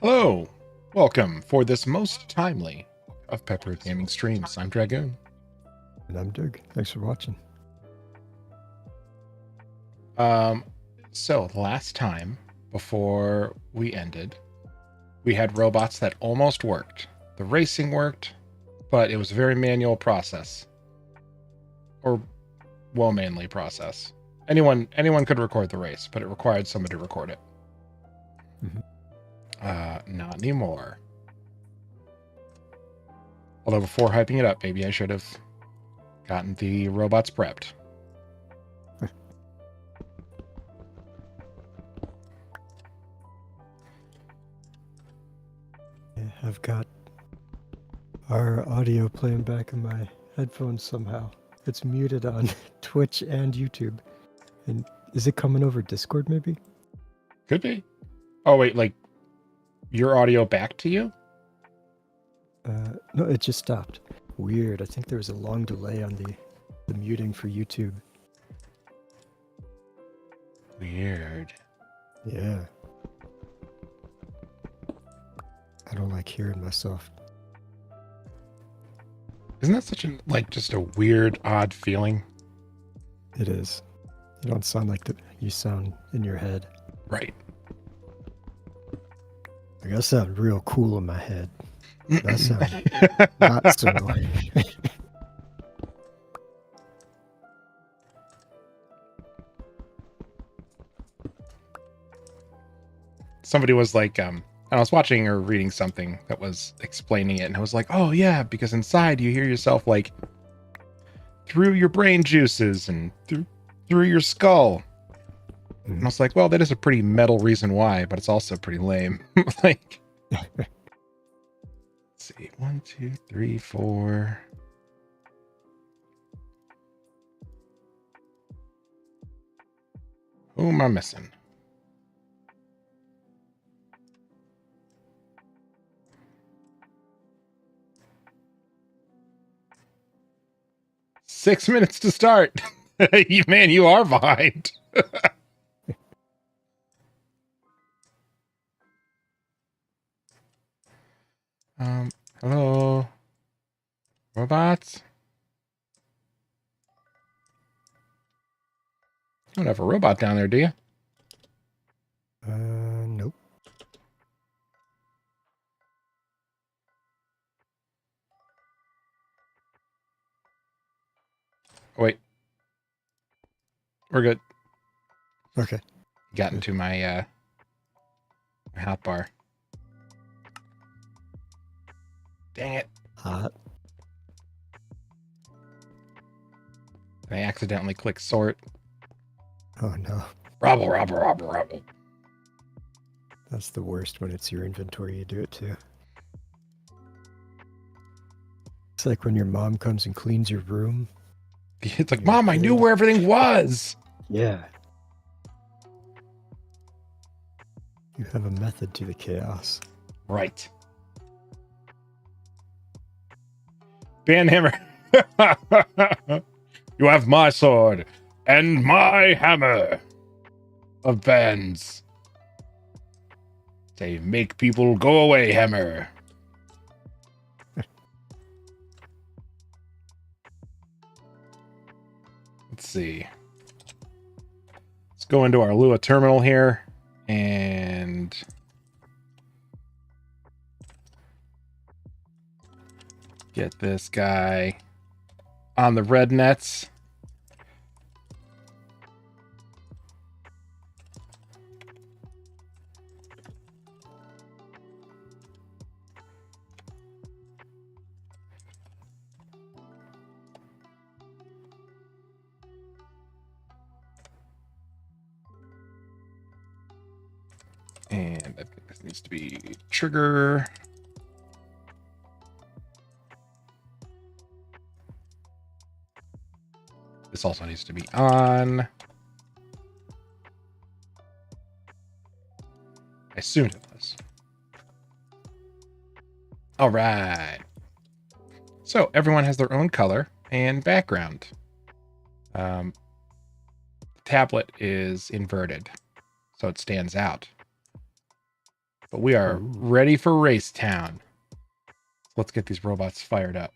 Hello, welcome for this most timely of Pepper Gaming streams. I'm Dragoon. And I'm Doug. Thanks for watching. So last time, before we ended, we had robots that almost worked. The racing worked, but it was a very manual process. Or womanly process. Anyone could record the race, but it required somebody to record it. Mm-hmm. Not anymore. Although before hyping it up, maybe I should have gotten the robots prepped. I've got our audio playing back in my headphones somehow. It's muted on Twitch and YouTube. And is it coming over Discord maybe? Could be. Oh wait, like your audio back to you? No, it just stopped. Weird. I think there was a long delay on the muting for YouTube. Weird. Yeah. I don't like hearing myself. Isn't that such just a weird, odd feeling? It is. You don't sound like you sound in your head. Right. Like, I sound real cool in my head. That sounds not so. Somebody was like, I was watching or reading something that was explaining it, and I was like, oh yeah, because inside you hear yourself like through your brain juices and through your skull. Mm-hmm. And I was like, well, that is a pretty metal reason why, but it's also pretty lame. Like, let's see, 1, 2, 3, 4. Who am I missing? Six minutes to start. Man, you are behind. Hello, robots. You don't have a robot down there, do you? Nope. Oh, wait. We're good. Okay. Got into my my hot bar. Dang it. Hot. I accidentally clicked sort. Oh no. Robble. That's the worst when it's your inventory you do it too. It's like when your mom comes and cleans your room It's like, Mom, I knew where everything was. Yeah. You have a method to the chaos. Right. Banhammer. You have my sword and my hammer of bands. Say, make people go away, hammer. Let's see. Let's go into our Lua terminal here and get this guy on the red nets. And I think this needs to be trigger. This also needs to be on. I assumed it was. All right. So everyone has their own color and background. The tablet is inverted, so it stands out. But we are ready for Race Town. Let's get these robots fired up.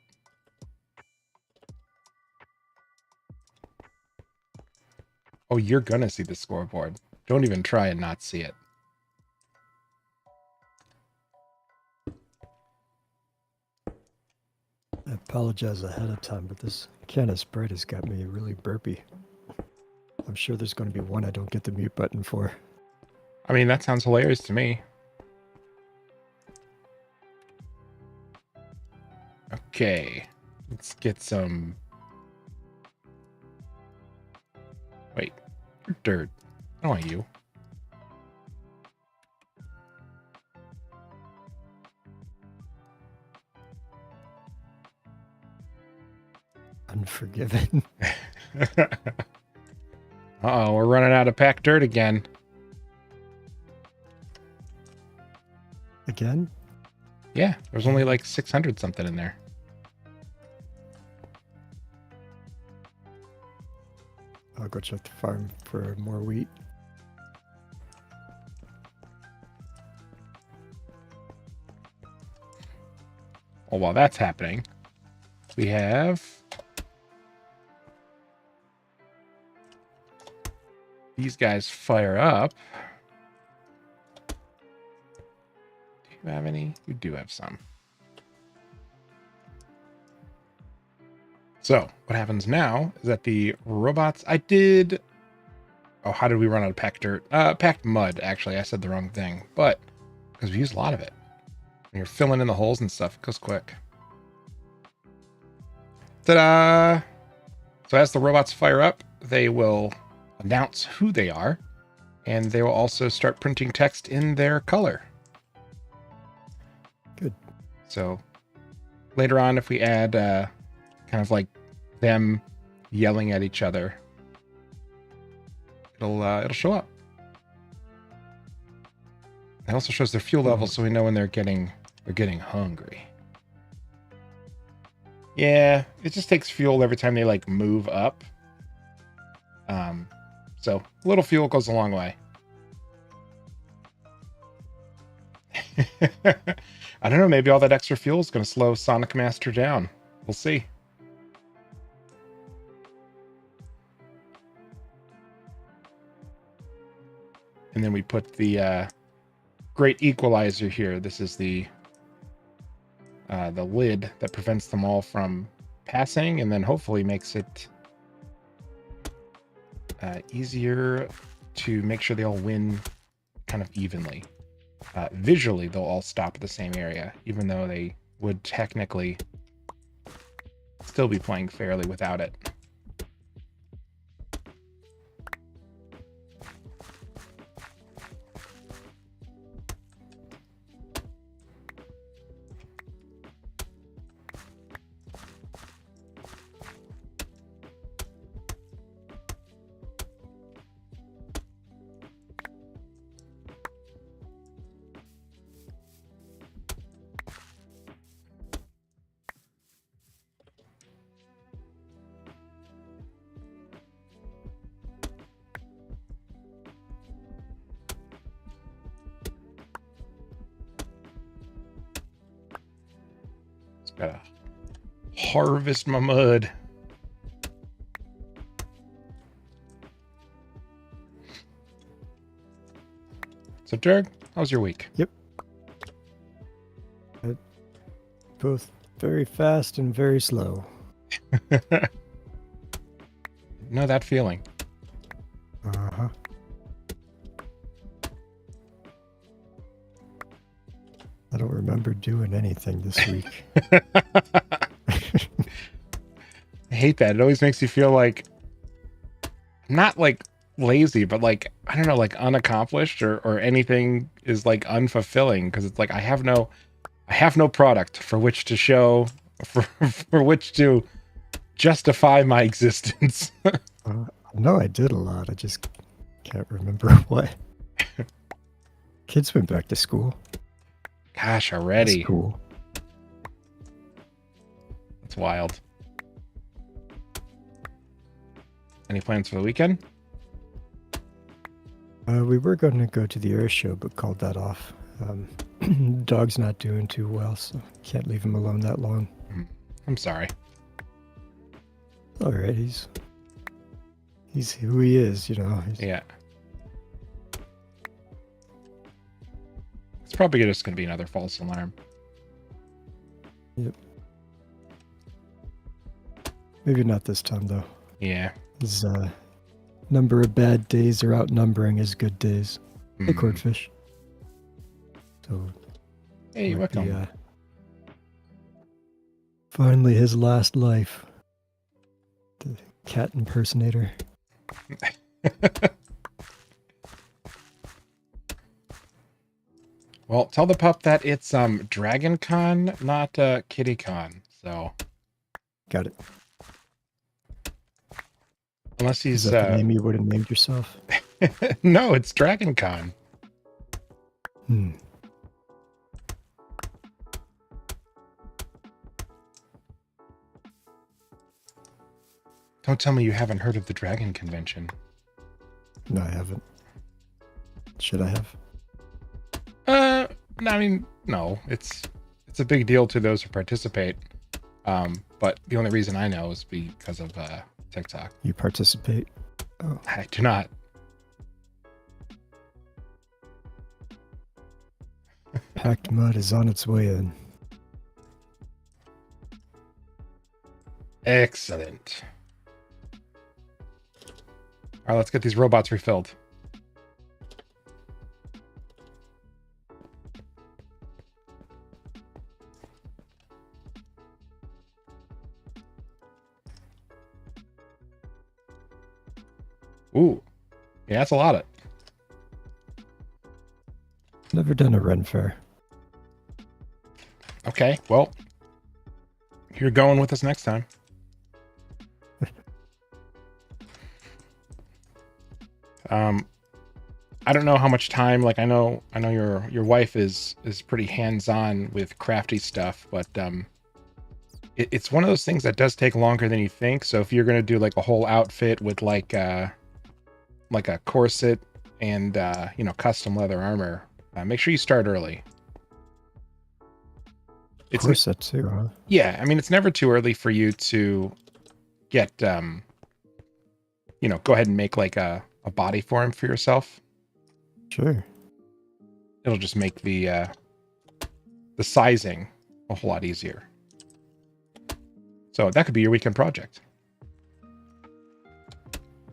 Oh, you're gonna see the scoreboard. Don't even try and not see it. I apologize ahead of time, but this can of Sprite has got me really burpy. I'm sure there's going to be one I don't get the mute button for. I mean, that sounds hilarious to me. Okay, let's get some... Wait, you're dirt. I don't want you. Unforgiven. Uh-oh, we're running out of packed dirt again. Again? Yeah, there's only like 600 something in there. I'll go check the farm for more wheat. Well, while that's happening, we have these guys fire up. Do you have any? You do have some. So what happens now is that the robots I did... Oh, how did we run out of packed dirt? Packed mud, actually. I said the wrong thing, but because we use a lot of it. When you're filling in the holes and stuff, it goes quick. Ta-da! So as the robots fire up, they will announce who they are, and they will also start printing text in their color. Good. So later on, if we add kind of like them yelling at each other, it'll show up. It also shows their fuel levels, so we know when they're getting hungry. Yeah, it just takes fuel every time they like move up. So a little fuel goes a long way. I don't know, maybe all that extra fuel is going to slow Sonic Master down. We'll see. And then we put the great equalizer here. This is the lid that prevents them all from passing, and then hopefully makes it easier to make sure they all win kind of evenly. Visually, they'll all stop at the same area, even though they would technically still be playing fairly without it. Gotta harvest my mud. So, Dirk, how's your week? Yep. Both very fast and very slow. Know that feeling. Uh-huh. I don't remember doing anything this week. I hate that. It always makes you feel like, not like lazy, but like, I don't know, like unaccomplished or anything is like unfulfilling, because it's like I have no product for which to show, for which to justify my existence. No, I did a lot. I just can't remember what. Kids went back to school. Gosh, already. That's cool. It's wild. Any plans for the weekend? We were going to go to the air show, but called that off. Dog's not doing too well, so can't leave him alone that long. I'm sorry. All right, he's who he is, you know. Yeah. It's probably just going to be another false alarm. Yep. Maybe not this time, though. Yeah. His number of bad days are outnumbering his good days. Hey, Cordfish. So, hey, welcome. Finally, his last life. The cat impersonator. Well, tell the pup that it's Dragon Con, not Kitty Con. So got it. Unless he's Is that the name you would have named yourself? No, it's Dragon Con. Don't tell me you haven't heard of the Dragon Convention. No, I haven't. Should I have? I mean, no. It's a big deal to those who participate. But the only reason I know is because of TikTok. You participate? Oh. I do not. Packed mud is on its way in. Excellent. All right, let's get these robots refilled. Ooh, yeah, that's a lot of. Never done a Ren Fair. Okay, well, you're going with us next time. I don't know how much time. Like, I know your wife is pretty hands-on with crafty stuff, but it's one of those things that does take longer than you think. So if you're gonna do like a whole outfit with like a corset and custom leather armor, make sure you start early. It's corset too, huh? Yeah, I mean, it's never too early for you to get go ahead and make like a body form for yourself. Sure. It'll just make the sizing a whole lot easier. So that could be your weekend project.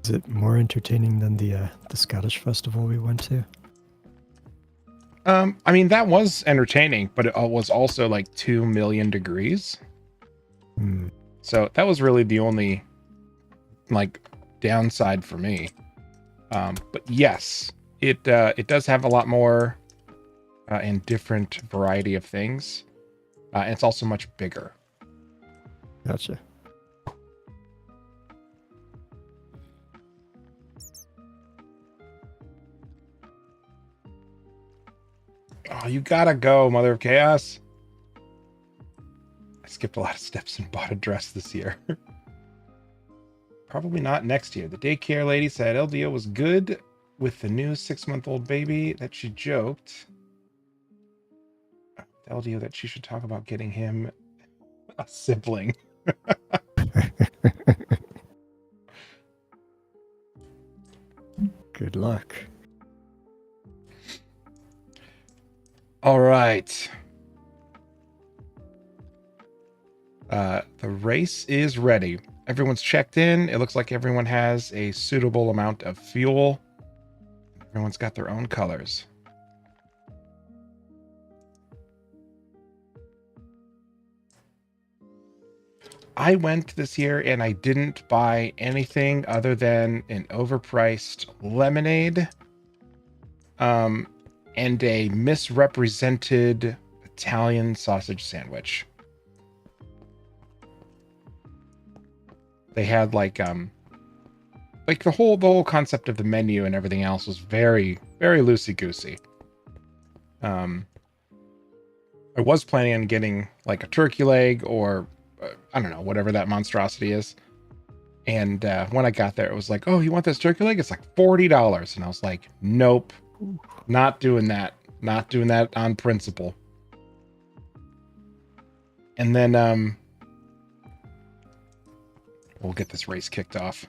Is it more entertaining than the Scottish festival we went to? I mean, that was entertaining, but it was also like 2 million degrees. So that was really the only like downside for me. But yes, it does have a lot more and different variety of things. And it's also much bigger. Gotcha. Oh, you gotta go, Mother of Chaos. I skipped a lot of steps and bought a dress this year. Probably not next year. The daycare lady said LDO was good with the new 6-month-old baby that she joked. LDO that she should talk about getting him A sibling. Good luck. All right. The race is ready. Everyone's checked in. It looks like everyone has a suitable amount of fuel. Everyone's got their own colors. I went this year and I didn't buy anything other than an overpriced lemonade, and a misrepresented Italian sausage sandwich. They had like the whole concept of the menu and everything else was very, very loosey-goosey. I was planning on getting like a turkey leg or I don't know, whatever that monstrosity is. And when I got there, it was like, oh, you want this turkey leg? It's like $40. And I was like, nope, not doing that. Not doing that on principle. And then we'll get this race kicked off.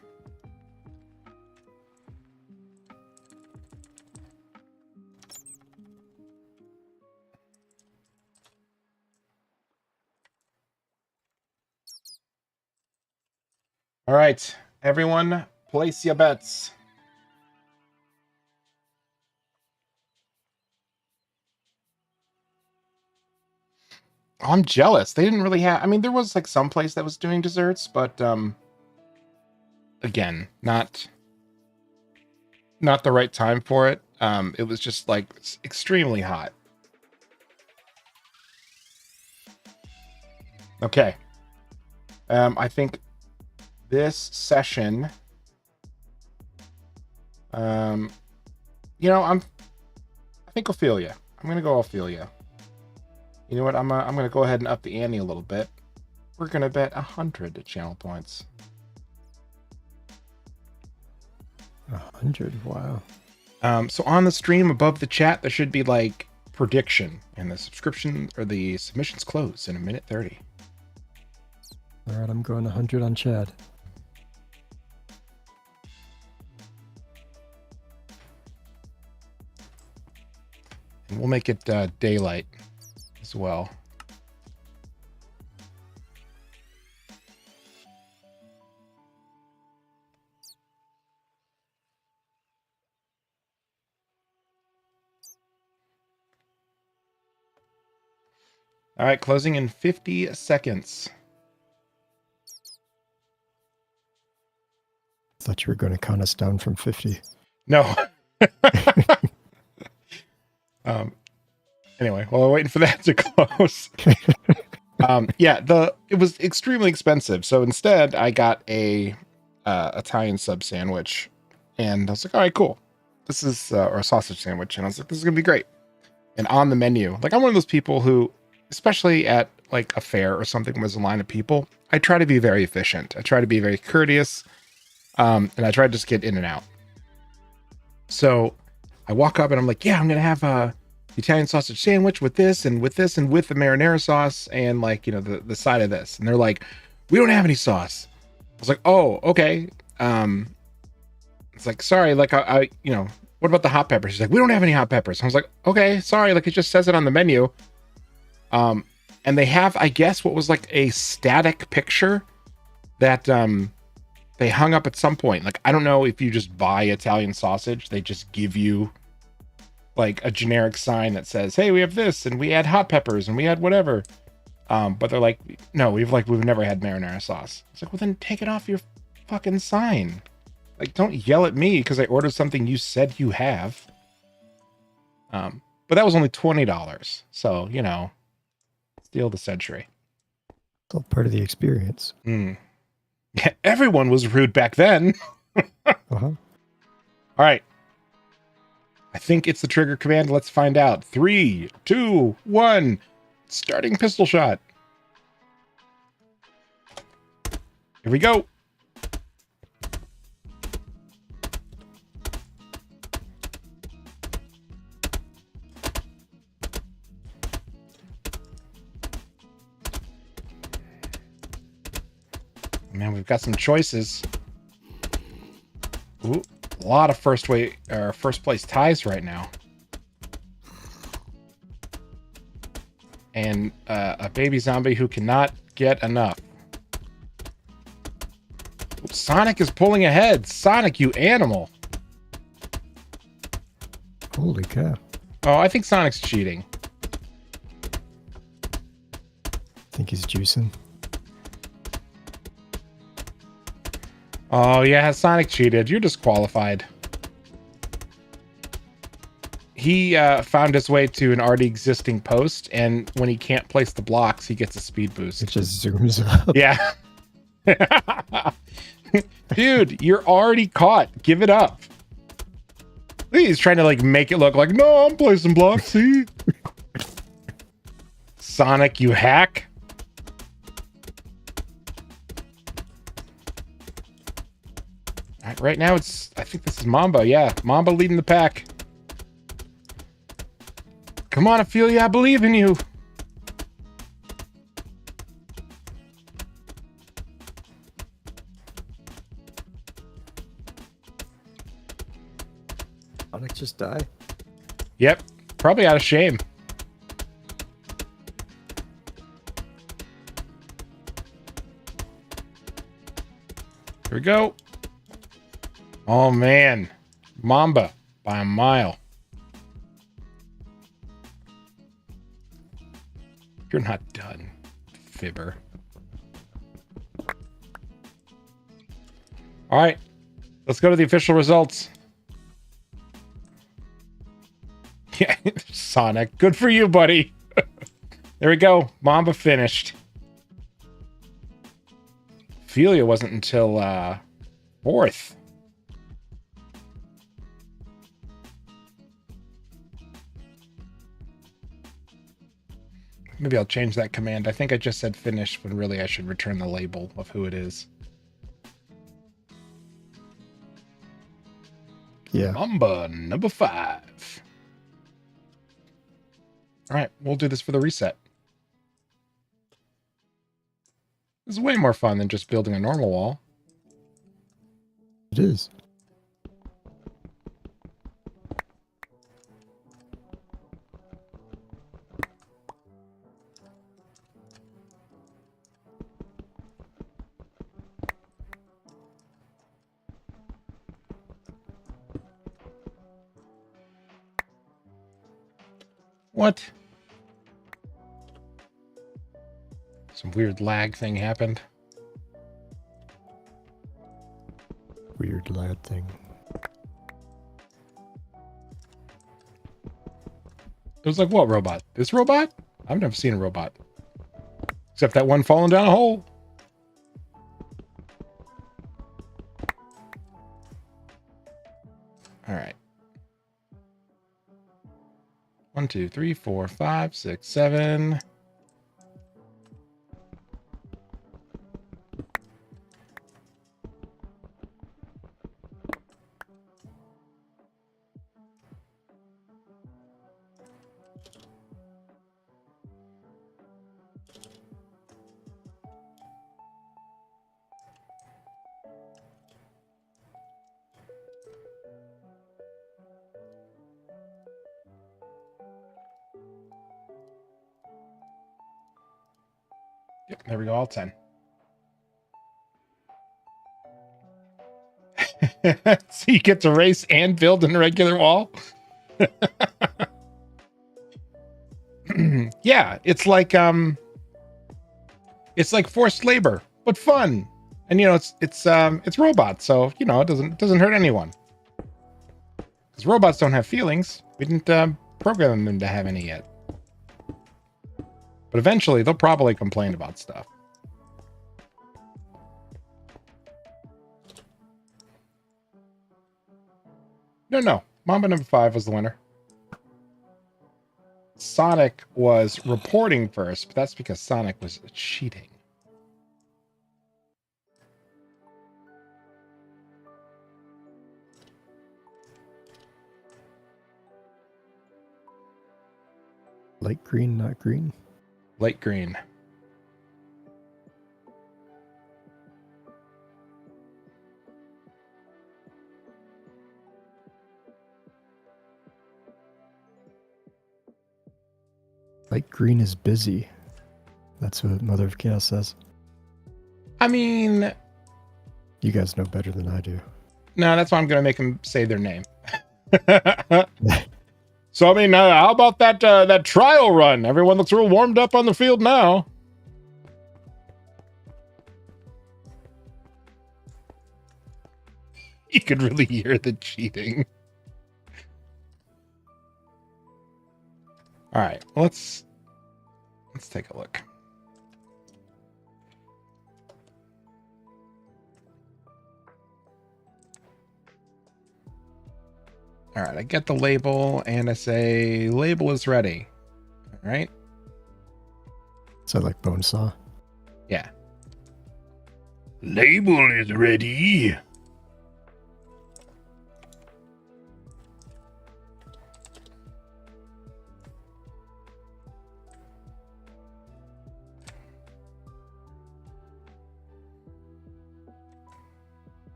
All right, everyone, place your bets. Oh, I'm jealous. They didn't really have, I mean, there was like some place that was doing desserts, but again, not the right time for it. It was just like extremely hot. Okay. I think this session, you know, I think Ophelia. I'm gonna go Ophelia. You know what? I'm gonna go ahead and up the ante a little bit. We're gonna bet 100 channel points. 100. Wow. So on the stream above the chat, there should be like prediction, and the subscription or the submissions close in 1:30. All right, I'm going 100 on Chad. And we'll make it daylight as well. All right, closing in 50 seconds. Thought you were going to count us down from 50. No. Anyway, while we're waiting for that to close. Yeah, it was extremely expensive. So instead I got a Italian sub sandwich, and I was like, all right, cool. This is or a sausage sandwich, and I was like, this is gonna be great. And on the menu, like I'm one of those people who, especially at like a fair or something with a line of people, I try to be very efficient. I try to be very courteous, and I try to just get in and out. So I walk up and I'm like, yeah, I'm gonna have a Italian sausage sandwich with this and with this and with the marinara sauce and like, you know, the side of this. And they're like, we don't have any sauce. I was like, oh, okay. It's like, sorry, like I you know, what about the hot peppers? She's like, we don't have any hot peppers. I was like, okay, sorry, like it just says it on the menu. And they have, I guess, what was like a static picture that they hung up at some point. Like, I don't know if you just buy Italian sausage, they just give you like a generic sign that says, hey, we have this and we add hot peppers and we add whatever. But they're like, no, we've never had marinara sauce. It's like, well, then take it off your fucking sign. Like, don't yell at me because I ordered something you said you have. But that was only $20. So, you know, steal the century. It's all part of the experience. Yeah, everyone was rude back then. Uh-huh. All right. I think it's the trigger command. Let's find out. 3, 2, 1. Starting pistol shot. Here we go. Man, we've got some choices. Ooh, a lot of first place ties right now. And a baby zombie who cannot get enough. Sonic is pulling ahead. Sonic, you animal. Holy cow. Oh, I think Sonic's cheating. Think he's juicing. Oh, yeah, Sonic cheated. You're disqualified. He found his way to an already existing post, and when he can't place the blocks, he gets a speed boost. It just zooms up. Yeah. Dude, you're already caught. Give it up. He's trying to like make it look like, no, I'm placing blocks, see? Sonic, you hack. All right, right now it's, I think this is Mamba. Yeah, Mamba leading the pack. Come on, Ophelia, I believe in you. Sonic just die. Yep, probably out of shame. Here we go. Oh, man. Mamba by a mile. You're not done, fibber. All right, let's go to the official results. Yeah, Sonic, good for you, buddy. There we go. Mamba finished. Ophelia wasn't until 4th. Maybe I'll change that command. I think I just said finish when really I should return the label of who it is. Yeah. Mamba number 5. All right, we'll do this for the reset. This is way more fun than just building a normal wall. It is. What? Some weird lag thing happened. Weird lad thing. It was like, what robot? This robot? I've never seen a robot. Except that one falling down a hole. All right. 1, 2, 3, 4, 5, 6, 7. Yep, there we go, all 10. So you get to race and build in a regular wall? Yeah, it's like forced labor, but fun. And you know, it's robots, so you know, it doesn't hurt anyone. Because robots don't have feelings. We didn't program them to have any yet. But eventually, they'll probably complain about stuff. No. Mamba number 5 was the winner. Sonic was reporting first, but that's because Sonic was cheating. Light green, not green. Light green. Like green is busy. That's what Mother of Chaos says. I mean, You guys know better than I do. no, that's why I'm going to make them say their name. So, I mean, how about that trial run? Everyone looks real warmed up on the field now. You could really hear the cheating. All right, let's take a look. All right, I get the label and I say label is ready. All right. So like bone saw. Yeah. Label is ready.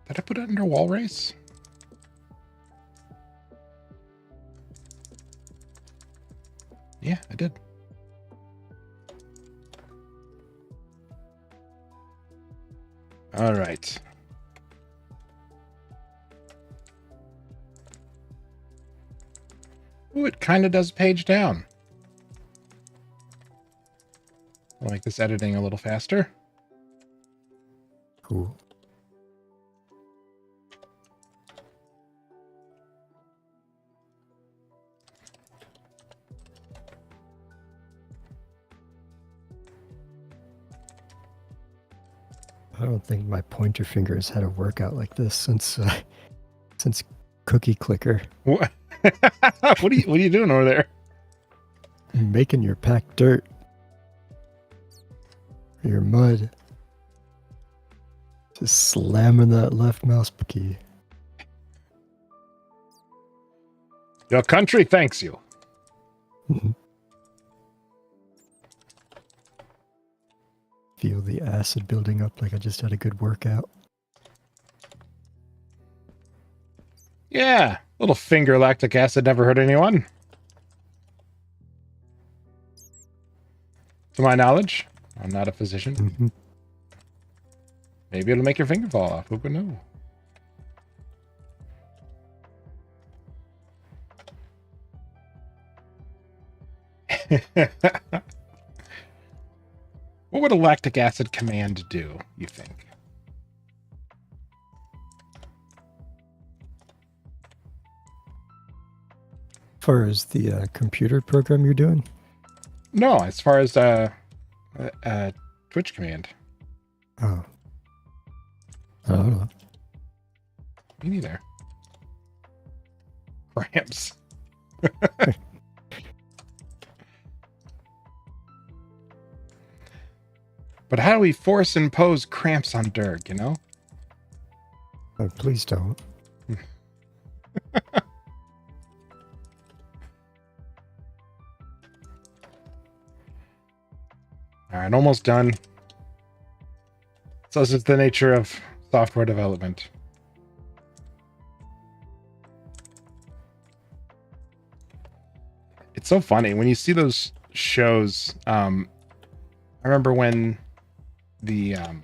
Did I put it under wall race? Yeah, I did. All right. Ooh, it kind of does page down. I like this editing a little faster. Cool. I don't think my pointer finger has had a workout like this since Cookie Clicker. What? What are you doing over there? Making your packed dirt. Your mud. Just slamming that left mouse key. Your country thanks you. Feel the acid building up like I just had a good workout. Yeah, little finger lactic acid never hurt anyone. To my knowledge, I'm not a physician. Mm-hmm. Maybe it'll make your finger fall off. Who would know? What would a lactic acid command do, you think? As far as the computer program you're doing? No, as far as Twitch command. Oh. I don't know. Me neither. Cramps. But how do we force impose cramps on Dirk, you know? Oh, please don't. All right, almost done. So this is the nature of software development. It's so funny when you see those shows. I remember when the oh,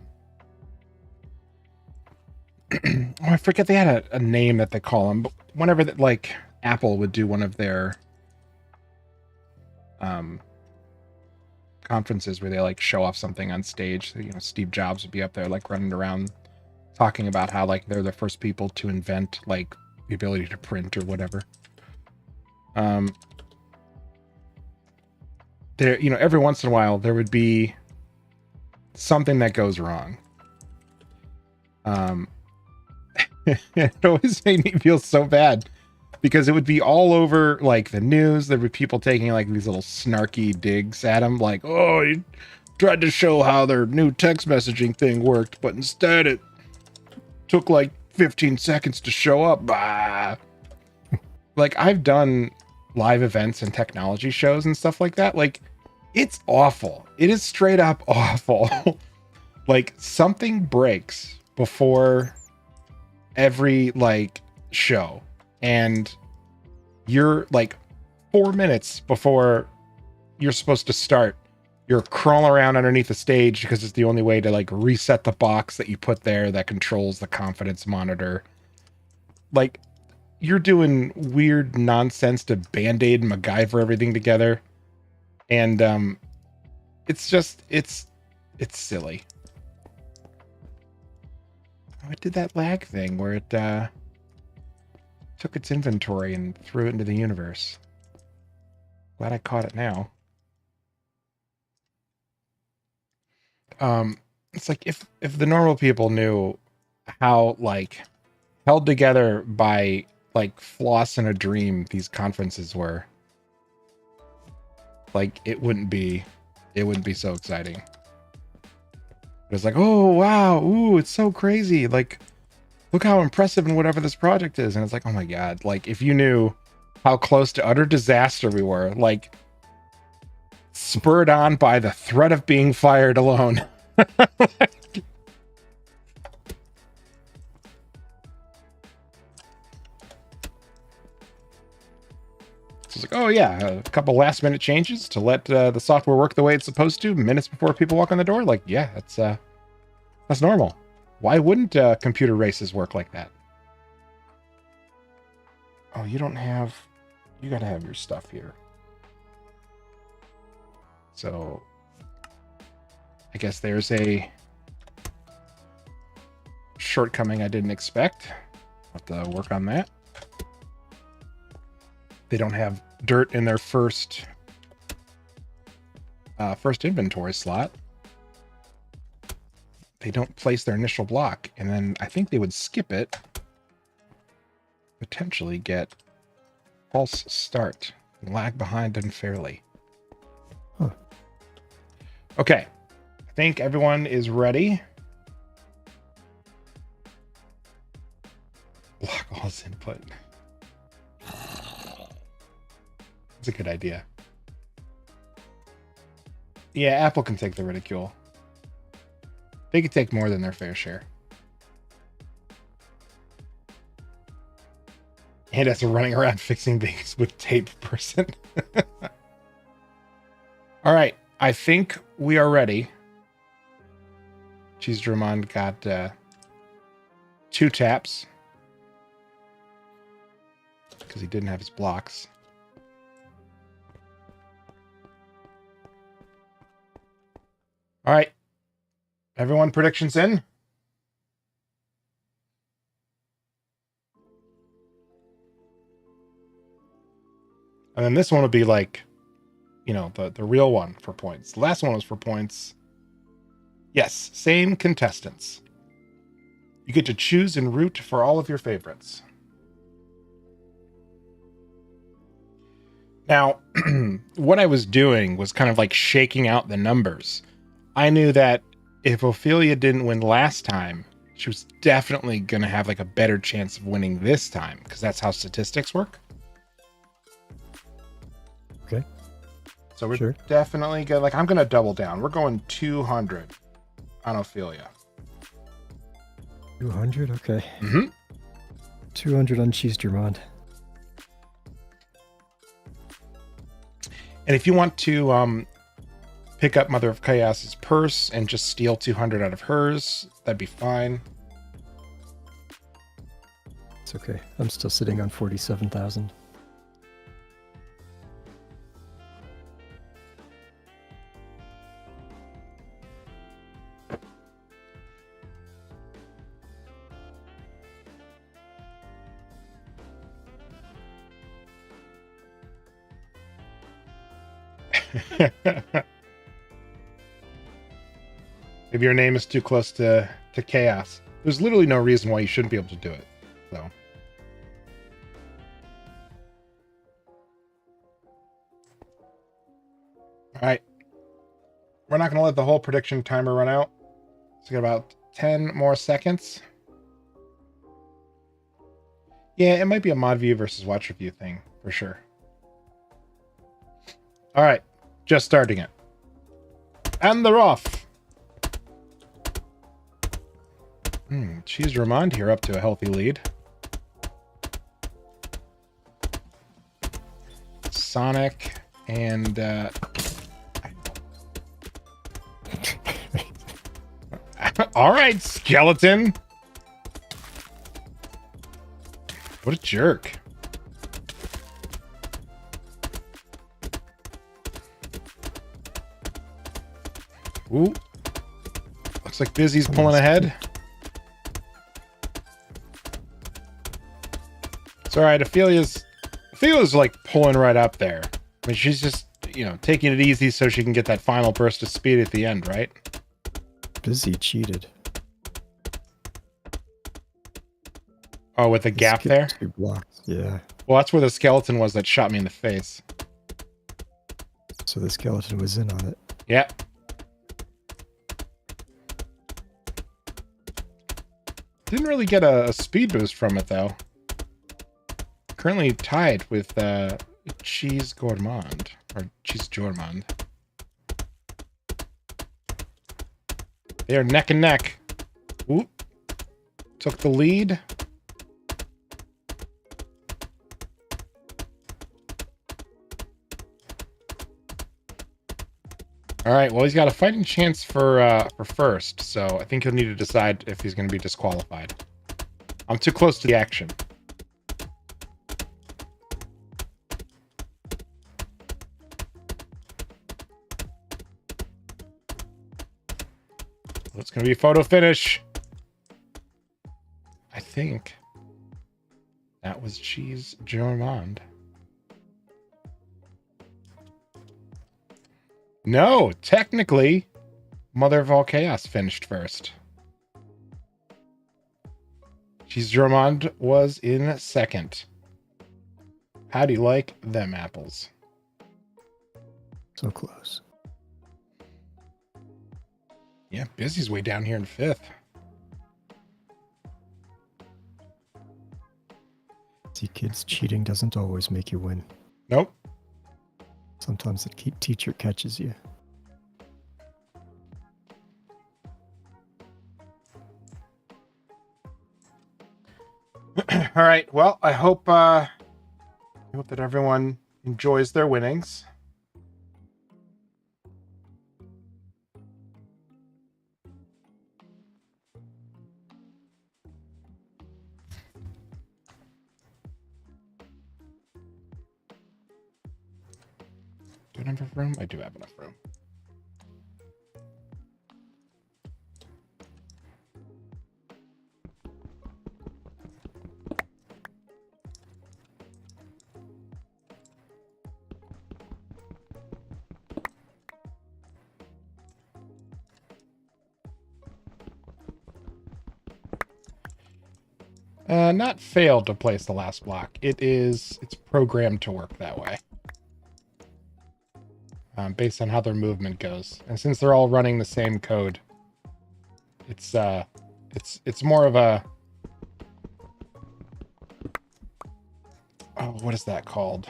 I forget they had a name that they call them, but whenever that, like Apple would do one of their conferences where they like show off something on stage, you know, Steve Jobs would be up there like running around talking about how like they're the first people to invent like the ability to print or whatever. There, you know, every once in a while there would be something that goes wrong. It always made me feel so bad because it would be all over like the news. There'd be people taking like these little snarky digs at him, like, oh, you tried to show how their new text messaging thing worked, but instead it took like 15 seconds to show up. Bah. Like, I've done live events and technology shows and stuff like that. Like, it's awful. It is straight up awful. Like, something breaks before every like show, and you're like 4 minutes before you're supposed to start. You're crawling around underneath the stage because it's the only way to like reset the box that you put there that controls the confidence monitor. Like, you're doing weird nonsense to Band-Aid and MacGyver everything together. And it's just, it's silly. Oh, it did that lag thing where it took its inventory and threw it into the universe. Glad I caught it now. It's like if the normal people knew how like held together by like floss in a dream these conferences were, like it wouldn't be so exciting. It's like, oh wow, ooh, it's so crazy. Like, look how impressive and whatever this project is. And it's like, oh my god, like if you knew how close to utter disaster we were, like spurred on by the threat of being fired alone. So it's like, oh yeah, a couple last minute changes to let the software work the way it's supposed to minutes before people walk in the door. Like, yeah, that's normal. Why wouldn't computer races work like that? Oh, you don't have, you gotta have your stuff here. So I guess there's a shortcoming I didn't expect. I'll have to work on that. They don't have dirt in their first inventory slot. They don't place their initial block, and then I think they would skip it, potentially get false start, lag behind unfairly. Huh. Okay, I think everyone is ready. Block all his input. It's a good idea. Yeah, Apple can take the ridicule. They could take more than their fair share. And as a running around fixing things with tape person. All right, I think we are ready. Cheese Drummond got 2 taps because he didn't have his blocks. All right. Everyone, predictions in? And then this one will be like, you know, the real one for points. The last one was for points. Yes, same contestants. You get to choose and root for all of your favorites. Now, what I was doing was kind of like shaking out the numbers. I knew that if Ophelia didn't win last time, she was definitely going to have like a better chance of winning this time, because that's how statistics work. Okay. So we're definitely going to, like, I'm going to double down. We're going 200 on Ophelia. 200? Okay. Mm-hmm. 200 on Cheese Drummond. And if you want to pick up Mother of Chaos's purse and just steal 200 out of hers, that'd be fine. It's okay. I'm still sitting on 47,000. Maybe your name is too close to chaos. There's literally no reason why you shouldn't be able to do it. So. All right. We're not going to let the whole prediction timer run out. Let's get about 10 more seconds. Yeah, it might be a mod view versus watch review thing for sure. All right. Just starting it. And they're off. Cheese Drummond here up to a healthy lead. Sonic and All right, skeleton. What a jerk. Ooh. Looks like Busy's pulling ahead. It's all right. Ophelia's like pulling right up there. I mean, she's just, you know, taking it easy so she can get that final burst of speed at the end, right? Busy cheated. Oh, with the gap there? 2 blocks. Yeah. Well, that's where the skeleton was that shot me in the face. So the skeleton was in on it. Yep. Didn't really get a speed boost from it, though. Currently tied with Cheese Gourmand. Or Cheese Gourmand. They are neck and neck. Oop. Took the lead. All right, well, he's got a fighting chance for first, so I think he'll need to decide if he's going to be disqualified. I'm too close to the action. It's going to be a photo finish. I think that was Cheese Gourmand. No, technically, Mother of All Chaos finished first. Cheese Gourmand was in second. How do you like them apples? So close. Yeah, Busy's way down here in fifth. See, kids, cheating doesn't always make you win. Nope. Sometimes the teacher catches you. All right. Well, I hope that everyone enjoys their winnings. Do I have enough room? I do have enough room. Not failed to place the last block. It's programmed to work that way. Based on how their movement goes. And since they're all running the same code, it's more of a, oh, what is that called?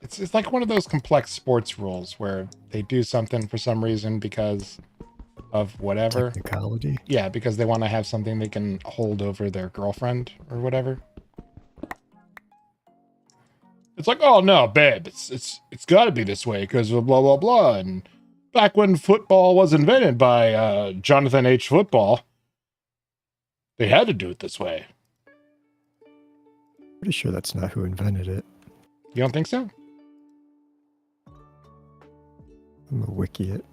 It's like one of those complex sports rules where they do something for some reason because of whatever. Technicality. Yeah, because they want to have something they can hold over their girlfriend or whatever. It's like, oh no, babe, it's got to be this way because of blah blah blah. And back when football was invented by Jonathan H. Football, they had to do it this way. Pretty sure that's not who invented it. You don't think so? I'm a wiki it.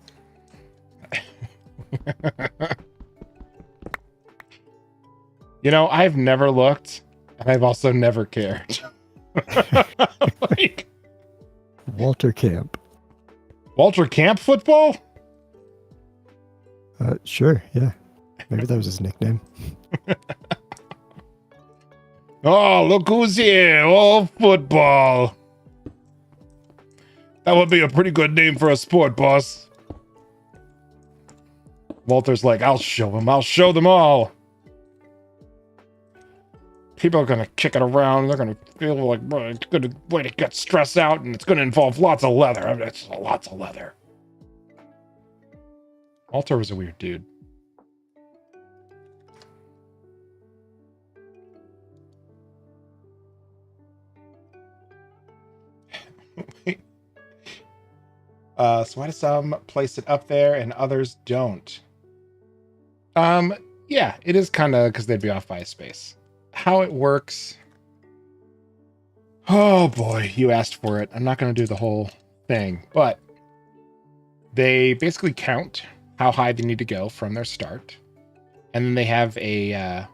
You know, I've never looked, and I've also never cared. Like, Walter Camp. Walter Camp football? Sure, yeah. Maybe that was his nickname. Oh, look who's here. Oh, football. That would be a pretty good name for a sport, boss. Walter's like, I'll show him. I'll show them all. People are going to kick it around. They're going to feel like it's a good way to get stressed out, and it's going to involve lots of leather. I mean, it's lots of leather. Walter was a weird dude. So why do some place it up there and others don't? Yeah, it is kind of because they'd be off by a space. How it works. Oh boy, you asked for it. I'm not going to do the whole thing, but they basically count how high they need to go from their start, and then they have a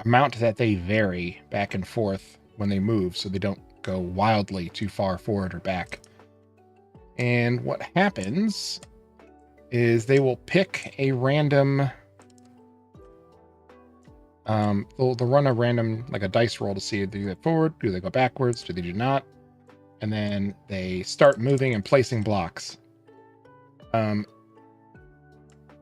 amount that they vary back and forth when they move, so they don't go wildly too far forward or back. And what happens is they will pick a random they'll run a random, like a dice roll to see if they go forward, do they go backwards, do they do not, and then they start moving and placing blocks.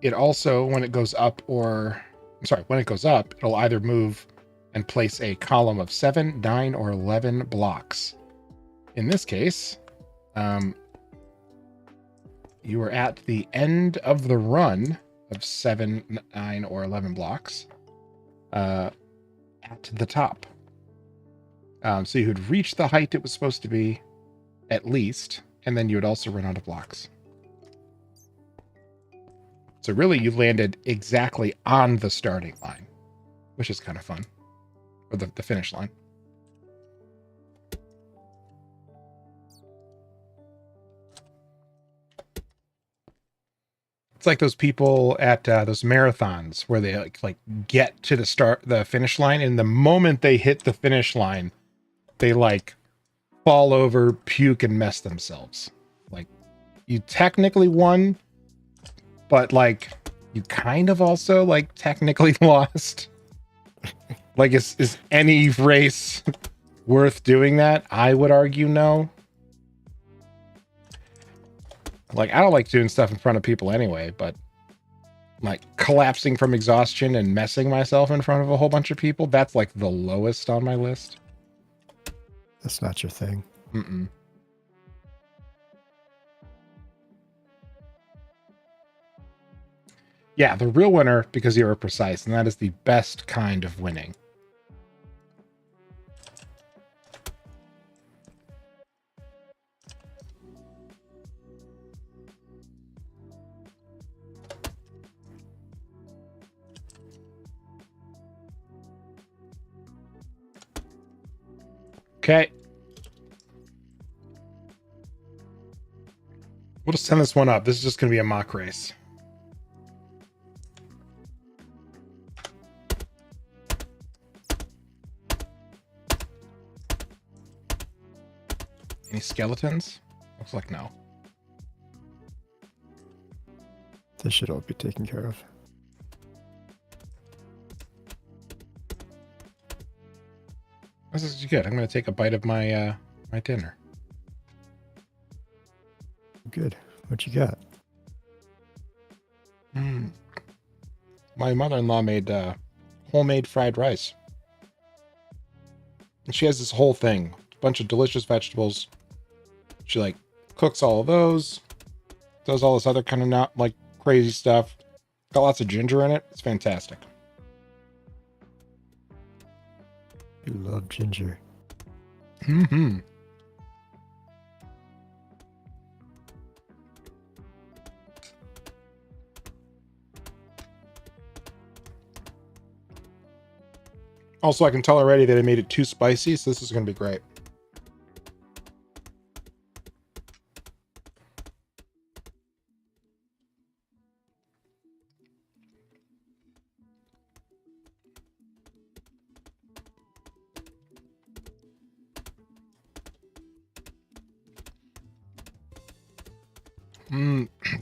It also, when it goes up, it'll either move and place a column of 7, 9, or 11 blocks. In this case, you are at the end of the run of 7, 9, or 11 blocks at the top. So you would reach the height it was supposed to be, at least, and then you would also run out of blocks. So really, you landed exactly on the starting line, which is kind of fun. Or the finish line. It's like those people at those marathons where they like get to the finish line, and the moment they hit the finish line, they like fall over, puke, and mess themselves. Like, you technically won, but like you kind of also like technically lost. Like, is any race worth doing that? I would argue no. Like, I don't like doing stuff in front of people anyway, but like collapsing from exhaustion and messing myself in front of a whole bunch of people, that's like the lowest on my list. That's not your thing. Mm-mm. Yeah, the real winner, because you were precise, and that is the best kind of winning. Okay. We'll just send this one up. This is just going to be a mock race. Any skeletons? Looks like no. This should all be taken care of. This is good. I'm going to take a bite of my my dinner. Good. What you got? My mother-in-law made homemade fried rice. And she has this whole thing, a bunch of delicious vegetables. She like cooks all of those, does all this other kind of not like crazy stuff. Got lots of ginger in it. It's fantastic. You love ginger. Mm-hmm. Also, I can tell already that I made it too spicy, so this is going to be great.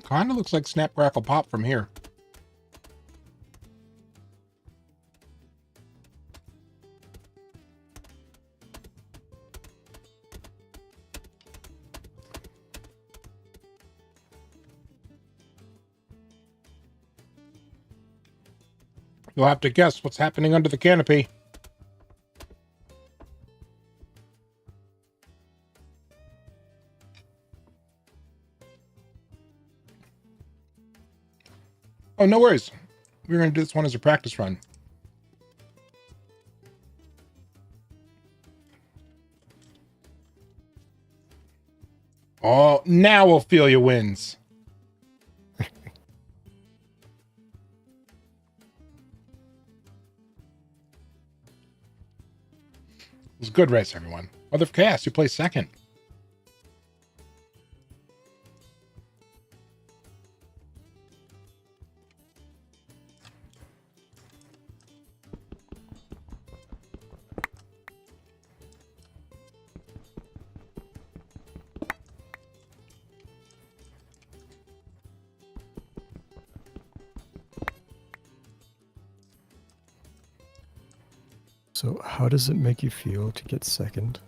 Kind of looks like Snap Crackle Pop from here. You'll have to guess what's happening under the canopy. Oh, no worries. We're going to do this one as a practice run. Oh, now Ophelia wins. It was a good race, everyone. Mother of Chaos, who plays second? So how does it make you feel to get second?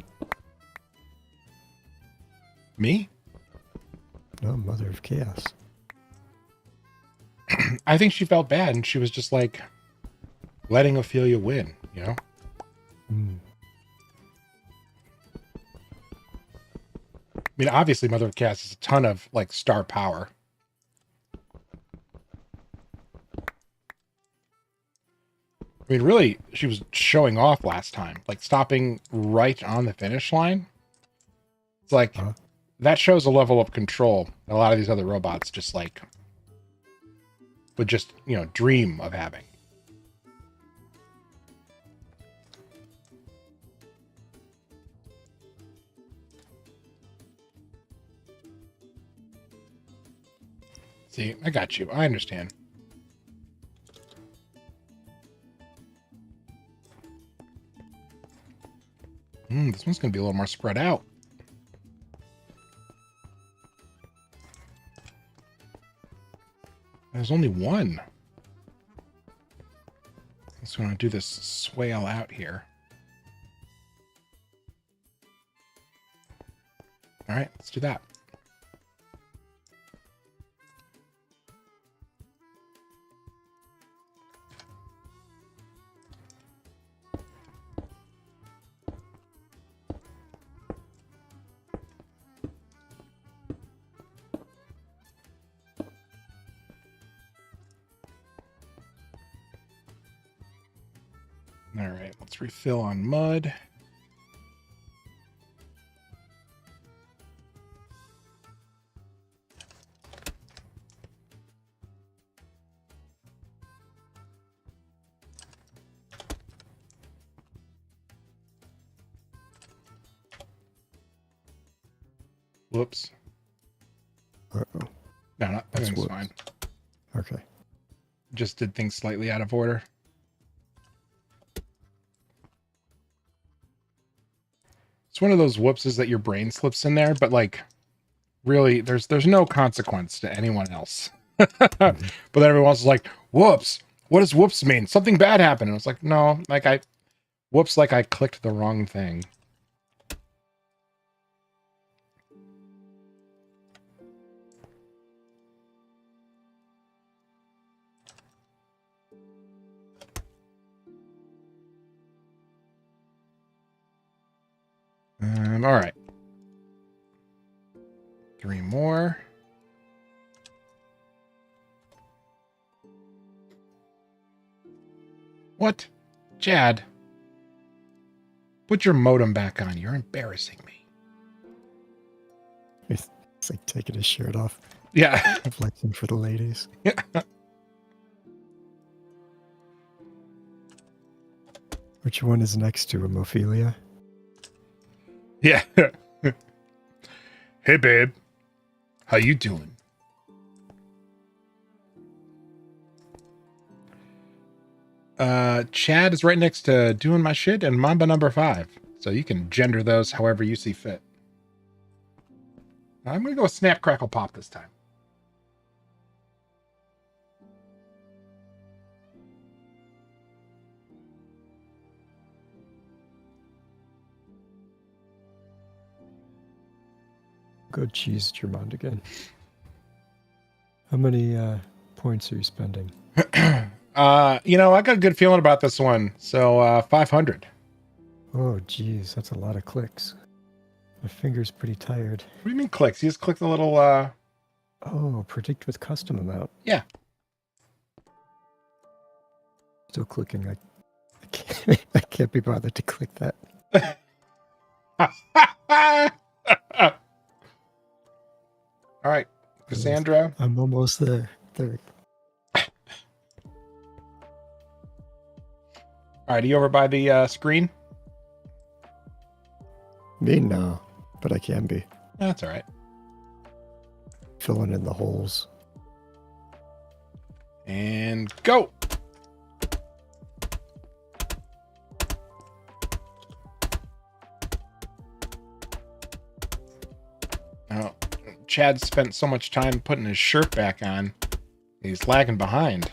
Me? No, Mother of Chaos. I think she felt bad, and she was just like letting Ophelia win, you know? Mm. I mean, obviously, Mother of Chaos has a ton of like star power. I mean, really, she was showing off last time, like stopping right on the finish line. It's like that shows a level of control that a lot of these other robots just like would just, you know, dream of having. See, I got you. I understand. This one's going to be a little more spread out. There's only one. Let's want to do this swale out here. All right, let's do that. All right, let's refill on mud. Whoops. Uh-oh. No, everything's fine. Okay. Just did things slightly out of order. It's one of those whoopses that your brain slips in there, but like really there's no consequence to anyone else. But then everyone else is like, whoops, what does whoops mean? Something bad happened. And it's like, no, like whoops, like I clicked the wrong thing. All right. 3 more. What? Chad? Put your modem back on. You're embarrassing me. It's like taking his shirt off. Yeah. Flexing for the ladies. Which one is next to him, Ophelia? Yeah. Hey, babe. How you doing? Chad is right next to Doing My Shit and Mamba number 5. So you can gender those however you see fit. I'm going to go with Snap, Crackle, Pop this time. Go cheese Germond again. How many points are you spending? You know, I got a good feeling about this one. So 500. Oh, geez, that's a lot of clicks. My finger's pretty tired. What do you mean clicks? You just click the little... Oh, predict with custom amount. Yeah. Still clicking. I can't be bothered to click that. Sandro. I'm almost there. There. All right, are you over by the screen? Me? No. But I can be. That's all right. Filling in the holes. And go. Oh, Chad spent so much time putting his shirt back on. He's lagging behind.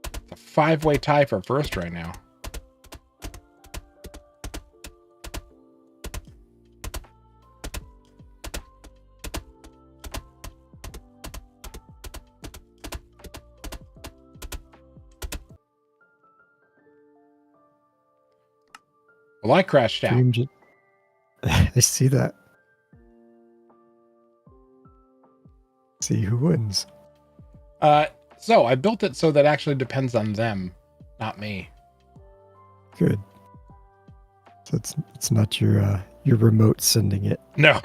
It's a 5-way tie for first right now. Well, I crashed out. I see that. See who wins. So I built it so that actually depends on them, not me. Good. So it's not your remote sending it. No.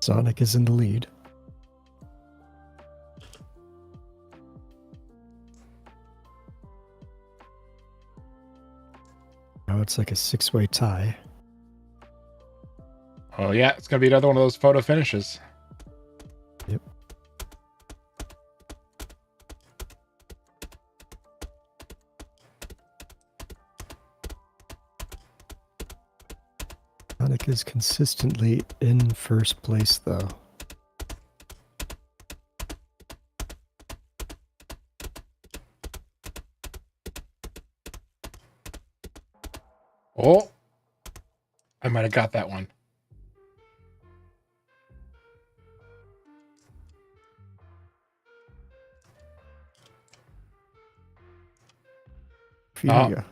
Sonic is in the lead. Now it's like a 6-way tie. Oh yeah, it's gonna be another one of those photo finishes. Yep. Sonic is consistently in first place, though. Oh, I might have got that one. Ophelia.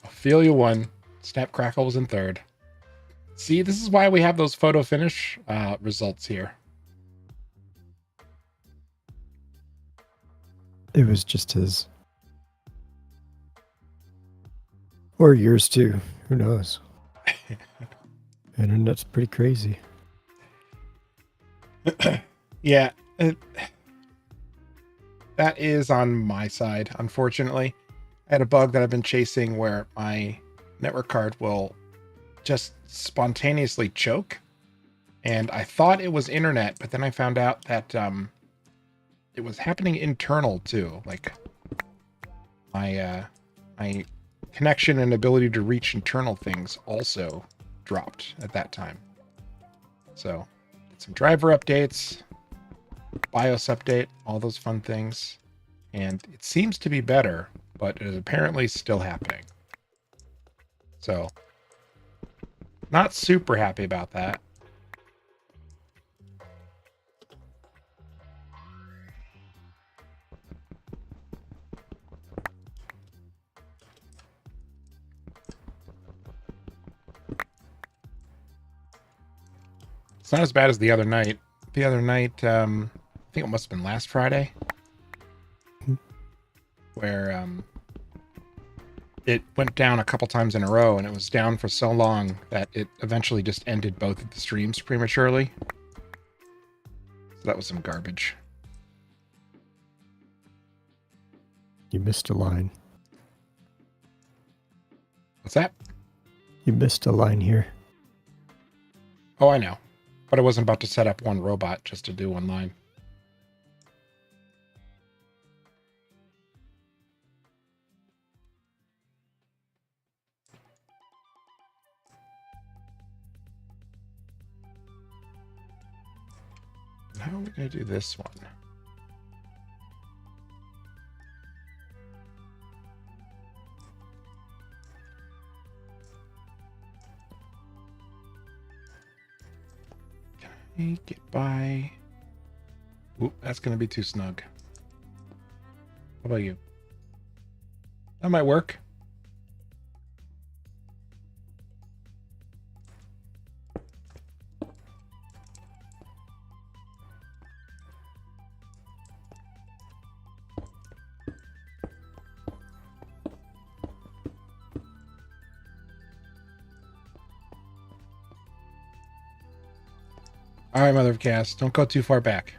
Ophelia won. Snap Crackle was in third. See, this is why we have those photo finish results here. It was just his. Or yours too. Who knows? Internet's pretty crazy. Yeah, that is on my side, unfortunately. I had a bug that I've been chasing where my network card will just spontaneously choke. And I thought it was internet, but then I found out that it was happening internal too. Like my connection and ability to reach internal things also dropped at that time. So did some driver updates, BIOS update, all those fun things. And it seems to be better, but it is apparently still happening. So not super happy about that. It's not as bad as the other night. The other night, I think it must have been last Friday, where it went down a couple times in a row, and it was down for so long that it eventually just ended both of the streams prematurely. So that was some garbage. You missed a line. What's that? You missed a line here. Oh, I know. But I wasn't about to set up one robot just to do one line. How are we going to do this one? Can I get by? Oop, that's going to be too snug. How about you? That might work. All right, Mother of Chaos, don't go too far back.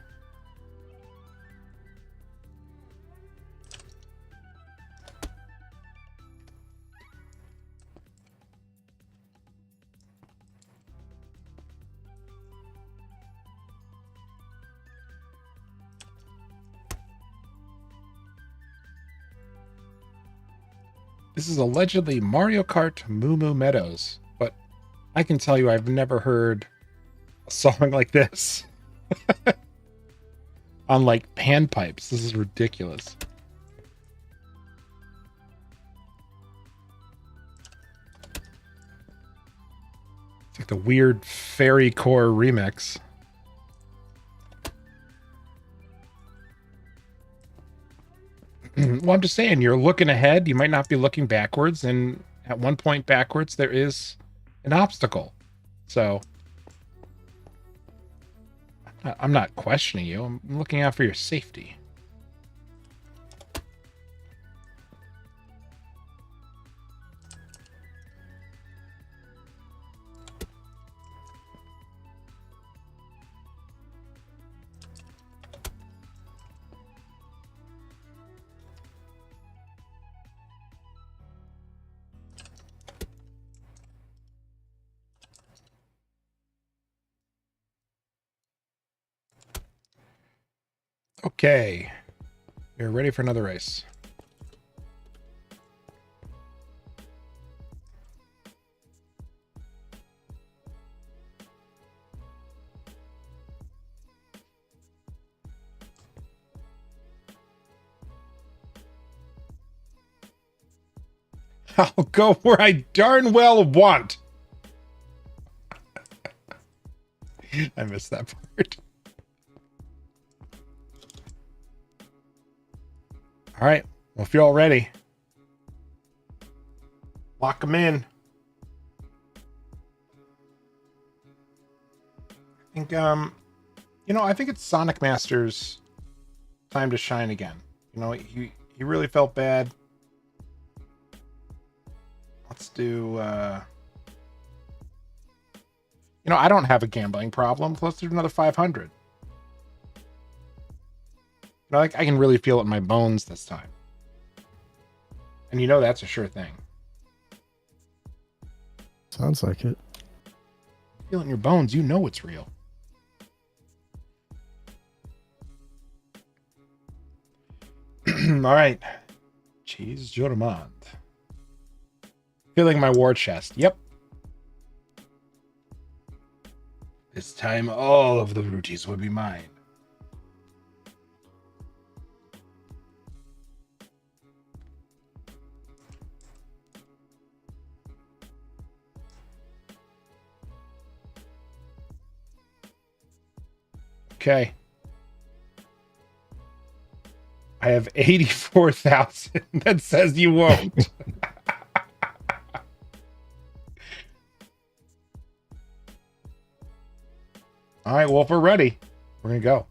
This is allegedly Mario Kart Moo Moo Meadows, but I can tell you I've never heard a song like this on like panpipes. This is ridiculous. It's like the weird fairy core remix. Well, I'm just saying, you're looking ahead. You might not be looking backwards, and at one point backwards, there is an obstacle. So I'm not questioning you. I'm looking out for your safety. Okay, you're ready for another race. I'll go where I darn well want. I missed that part. All right. Well, if you're all ready, lock them in. I think, I think it's Sonic Master's time to shine again. You know, he really felt bad. Let's do, I don't have a gambling problem. Let's do another 500. I can really feel it in my bones this time. And that's a sure thing. Sounds like it. Feel it in your bones, it's real. All right. Cheese Joramond. Filling my war chest. Yep. This time all of the rupees will be mine. Okay. I have 84,000 that says you won't. All right, well, if we're ready, we're going to go.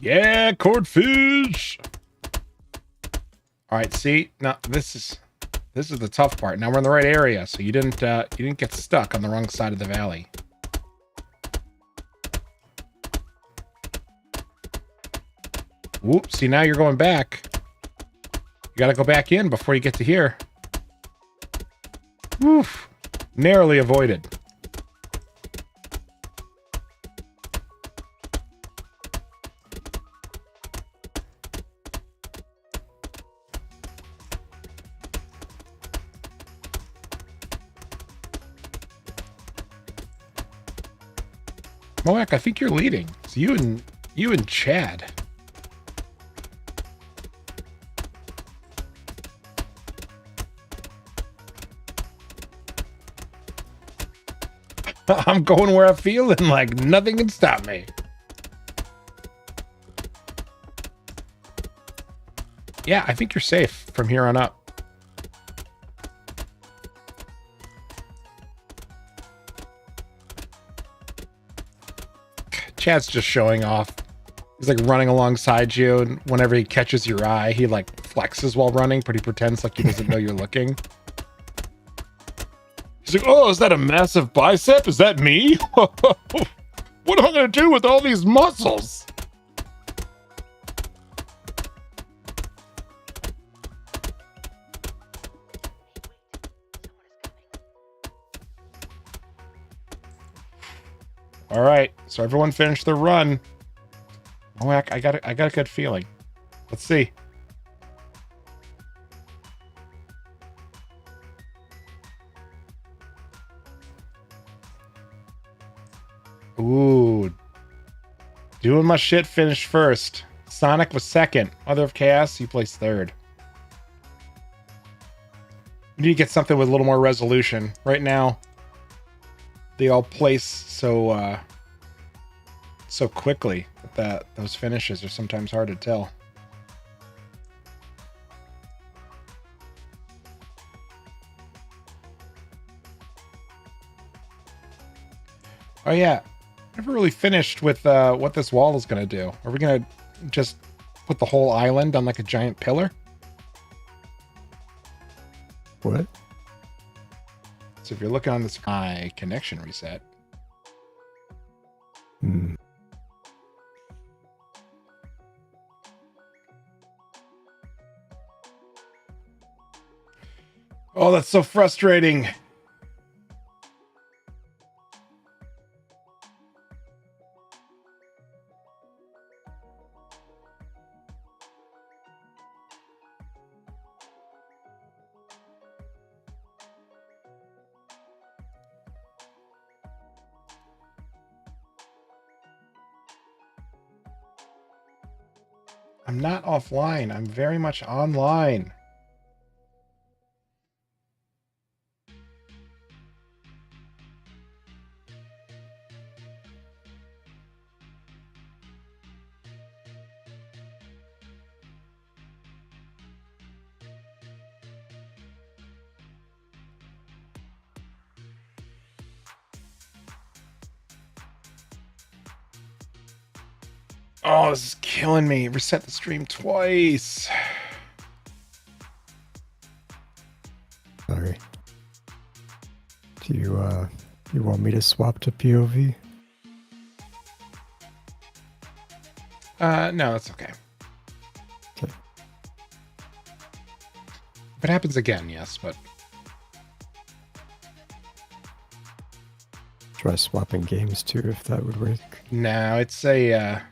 Yeah, codfish. All right, see, now this is the tough part. Now we're in the right area, so you didn't get stuck on the wrong side of the valley. Whoops! See, now you're going back. You got to go back in before you get to here. Woof! Narrowly avoided. Moak, I think you're leading. It's you and Chad. I'm going where I feel and like nothing can stop me. Yeah, I think you're safe from here on up. Chad's just showing off. He's like running alongside you, and whenever he catches your eye, he like flexes while running, but he pretends like he doesn't know you're looking. He's like, oh, is that a massive bicep? Is that me? What am I going to do with all these muscles? All right, so everyone finished their run. Oh, I got a good feeling. Let's see. Ooh. Doing my shit finished first. Sonic was second. Mother of Chaos, he placed third. We need to get something with a little more resolution. Right now, they all place so quickly that those finishes are sometimes hard to tell. Oh yeah, never really finished with what this wall is going to do. Are we going to just put the whole island on like a giant pillar? What? So if you're looking on this connection reset. Hmm. Oh, that's so frustrating. I'm not offline. I'm very much online. Oh, this is killing me. Reset the stream twice. Sorry. Do you want me to swap to POV? No, that's okay. Okay. If it happens again, yes, but Try swapping games too, if that would work. no, it's a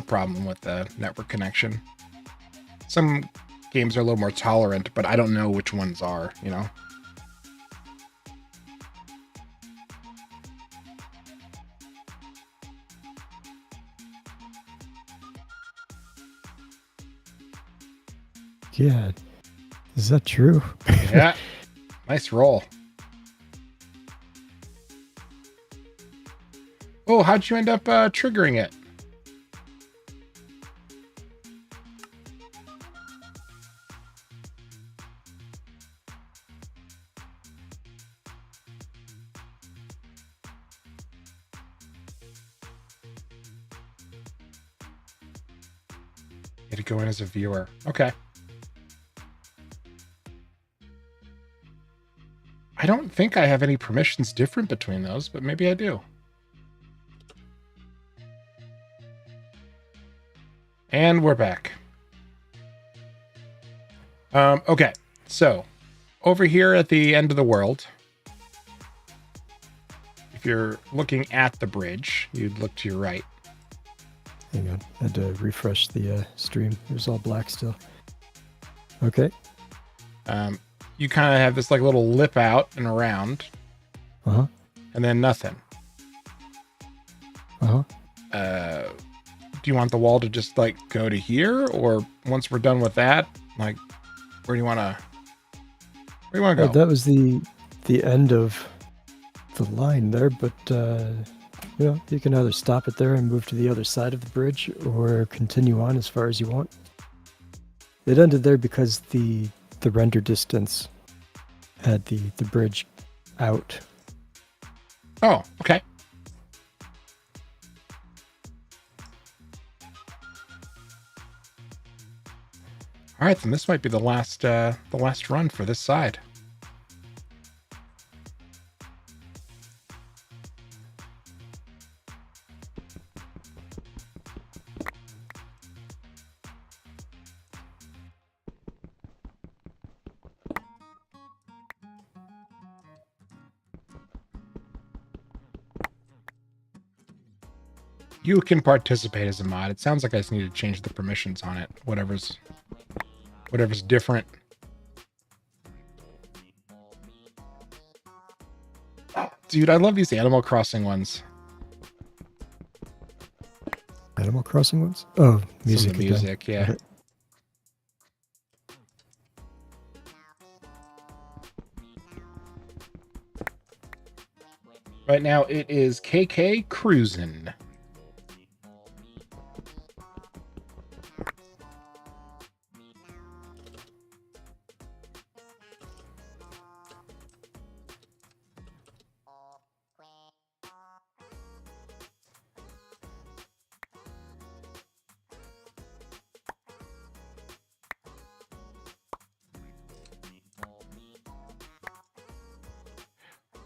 problem with the network connection. Some games are a little more tolerant, but I don't know which ones are, you know? Yeah. Is that true? Yeah. Nice roll. Oh, how'd you end up triggering it? You had to go in as a viewer. Okay. I don't think I have any permissions different between those, but maybe I do. And we're back. Okay, so over here at the end of the world, if you're looking at the bridge, you'd look to your right. Hang on. I had to refresh the stream. It was all black still. Okay. You kind of have this like little lip out and around, Uh-huh. and then nothing. Uh-huh. Do you want the wall to just like go to here, or once we're done with that, like where do you want to go? That was the end of the line there, but you can either stop it there and move to the other side of the bridge, or continue on as far as you want. It ended there because the render distance had the bridge out. Oh, okay. All right, then this might be the last run for this side. You can participate as a mod. It sounds like I just need to change the permissions on it. Whatever's different. Dude, I love these Animal Crossing ones. Animal Crossing ones? Oh, music. Some of the music, yeah. Right now it is KK Cruisin'.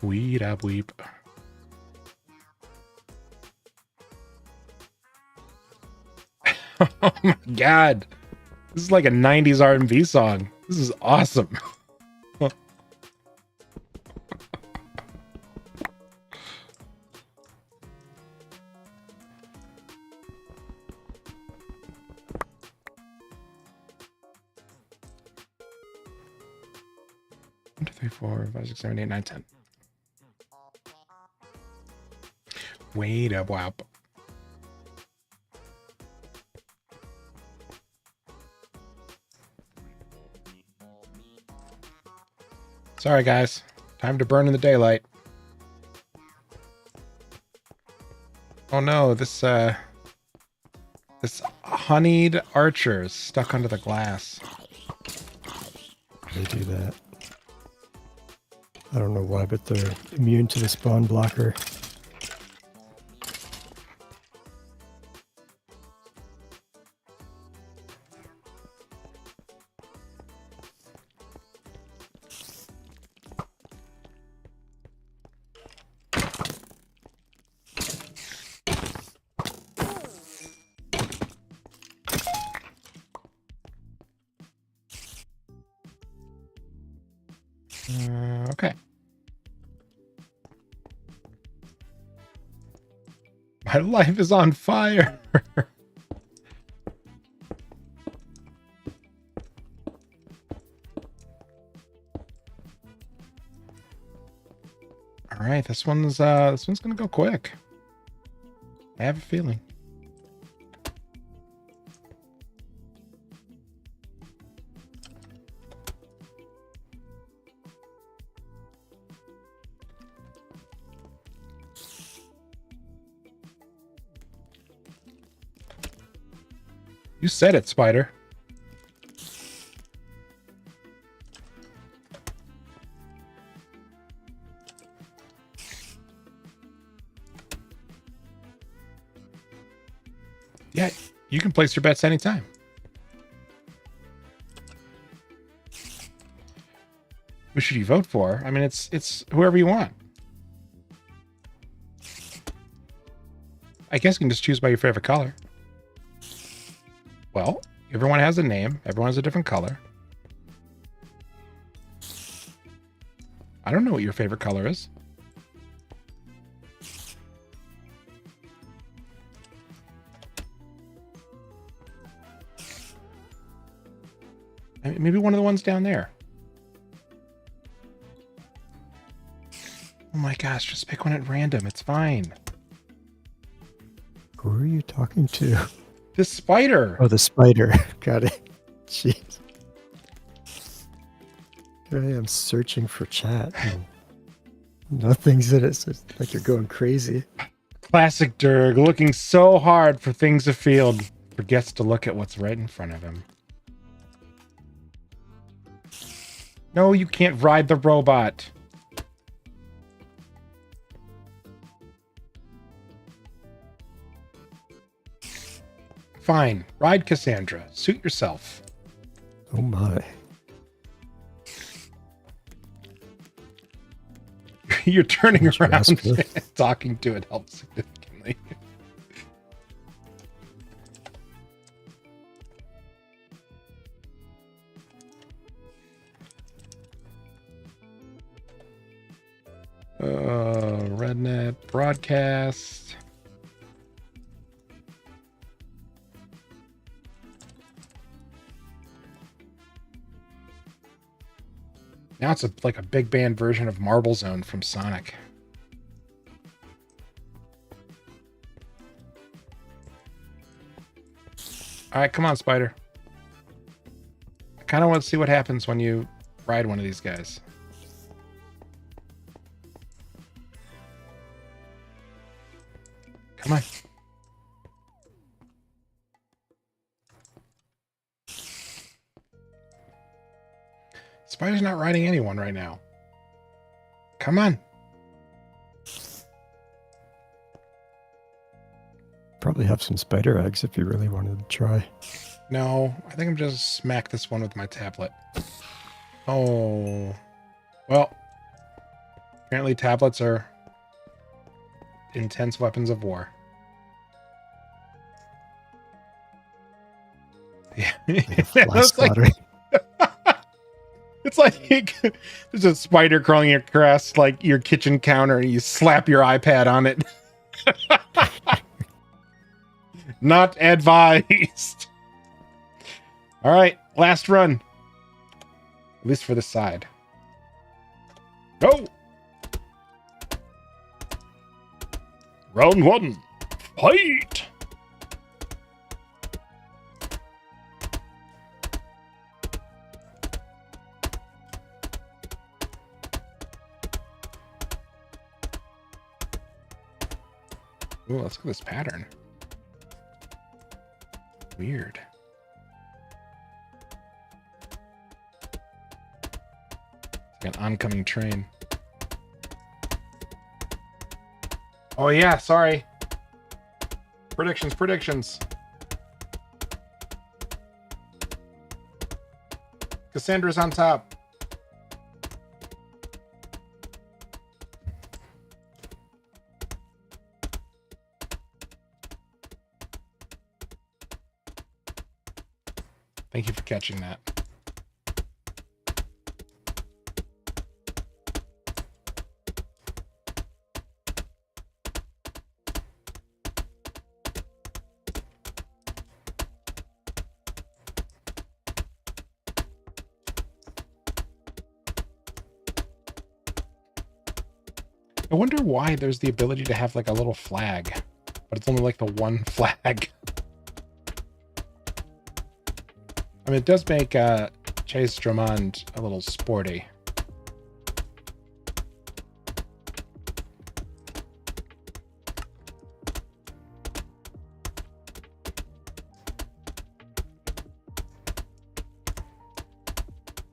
Weed up weep. Oh my god. This is like a 90s R&B song. This is awesome. One, two, three, 4, 5, 6, 7, 8, 9, 10. Wait up wap. Sorry, guys. Time to burn in the daylight. Oh no, this honeyed archer is stuck under the glass. They do that. I don't know why, but they're immune to the spawn blocker. Okay. My life is on fire. All right, this one's gonna go quick. I have a feeling. You said it, Spider. Yeah, you can place your bets anytime. Who should you vote for? I mean, it's whoever you want. I guess you can just choose by your favorite color. Well, everyone has a name. Everyone has a different color. I don't know what your favorite color is. I mean, maybe one of the ones down there. Oh my gosh, just pick one at random. It's fine. Who are you talking to? The spider. Oh, the spider. Got it. Jeez. Here I am searching for chat. And nothing's in it. So it's like you're going crazy. Classic Durg, looking so hard for things afield, forgets to look at what's right in front of him. No, you can't ride the robot. Fine, ride Cassandra. Suit yourself. Oh my. You're turning Much you ask around for. and talking to it helps significantly. Rednet broadcast. Now it's like a big band version of Marble Zone from Sonic. All right, come on, Spider. I kind of want to see what happens when you ride one of these guys. Come on. Spider's not riding anyone right now. Come on. Probably have some spider eggs if you really wanted to try. No, I think I'm just smack this one with my tablet. Oh. Well, apparently tablets are intense weapons of war. Yeah. It's like, it's like there's a spider crawling across like your kitchen counter and you slap your iPad on it. Not advised. All right, last run. At least for the side. Go! Round one. Fight! Ooh, let's look at this pattern. Weird. It's like an oncoming train. Oh yeah, sorry. Predictions. Cassandra's on top. Thank you for catching that. I wonder why there's the ability to have like a little flag, but it's only like the one flag. I mean, it does make Chase Drummond a little sporty.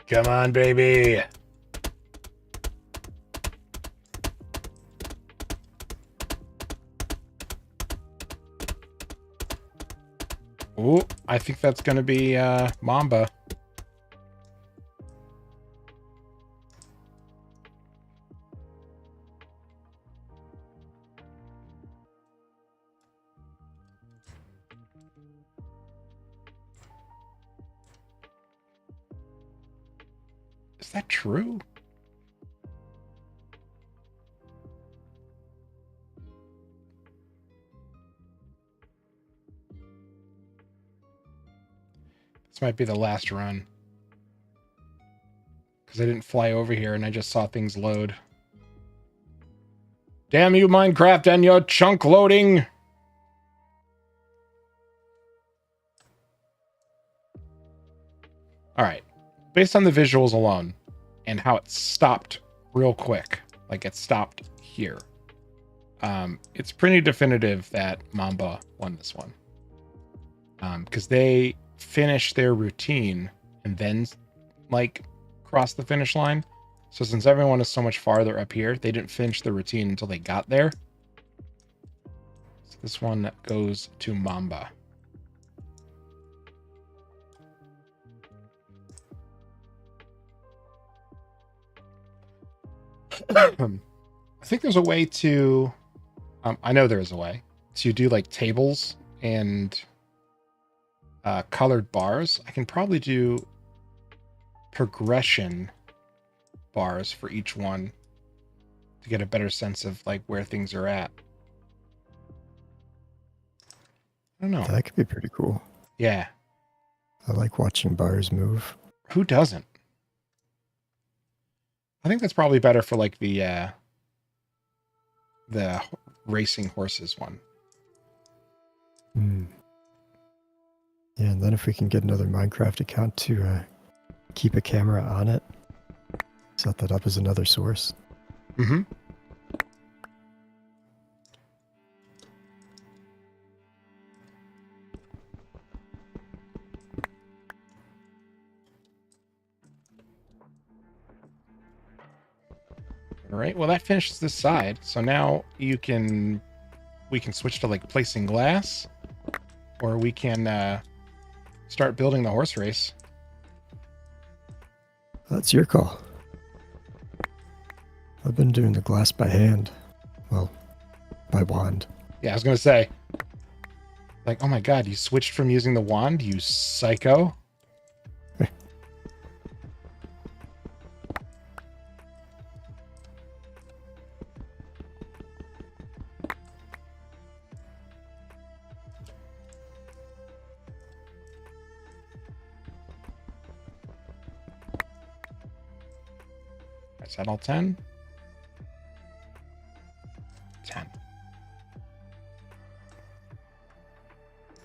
Come on, baby. Ooh, I think that's going to be Mamba. Is that true? This might be the last run. Because I didn't fly over here and I just saw things load. Damn you, Minecraft, and your chunk loading! Alright. Based on the visuals alone, and how it stopped real quick, like it stopped here, it's pretty definitive that Mamba won this one. Because they finished their routine and then like cross the finish line. So since everyone is so much farther up here, they didn't finish the routine until they got there. So this one goes to Mamba. I think there's a way to, I know there is a way to do like tables and colored bars. I can probably do progression bars for each one to get a better sense of like where things are at. I don't know. That could be pretty cool. Yeah. I like watching bars move. Who doesn't? I think that's probably better for like the racing horses one. Hmm. Yeah, and then if we can get another Minecraft account to keep a camera on it, set that up as another source. Mm-hmm. All right, well that finishes this side. So now we can switch to like placing glass, or we can start building the horse race. That's your call. I've been doing the glass by hand. Well, by wand. Yeah, I was gonna say, like, oh my god, you switched from using the wand, you psycho. Is that all 10? 10.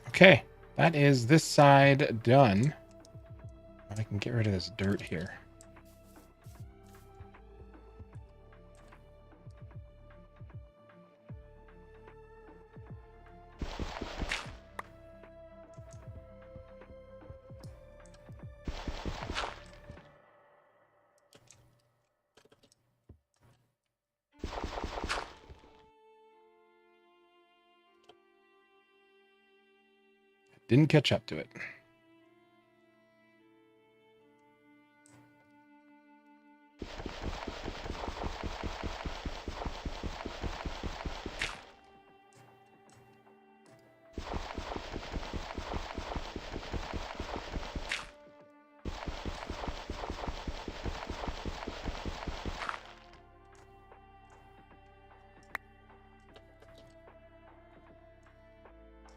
Okay, that is this side done. I can get rid of this dirt here. Didn't catch up to it.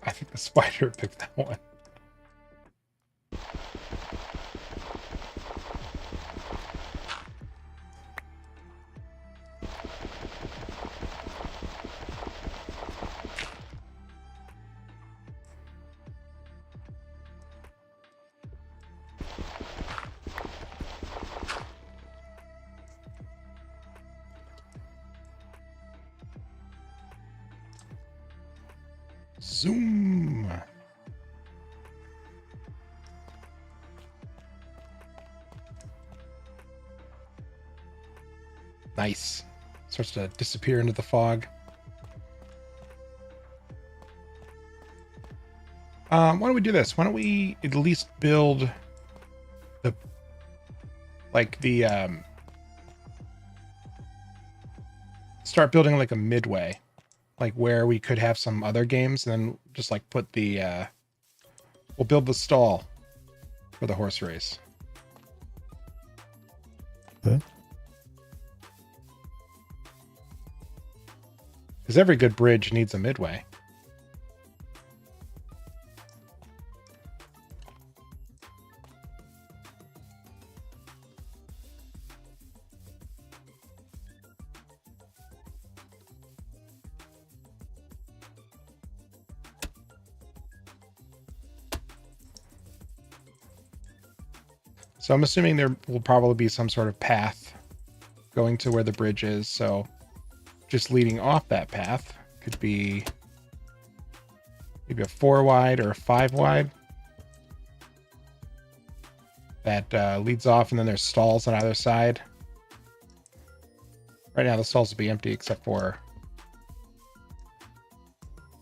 I think the spider picked that one. Zoom. Nice. Starts to disappear into the fog. Why don't we do this? Why don't we at least build the start building like a midway, like where we could have some other games, and then just like put the we'll build the stall for the horse race. Okay. Because every good bridge needs a midway. So I'm assuming there will probably be some sort of path going to where the bridge is. So just leading off that path could be maybe a 4 wide or a 5 wide that leads off, and then there's stalls on either side. Right now the stalls will be empty except for,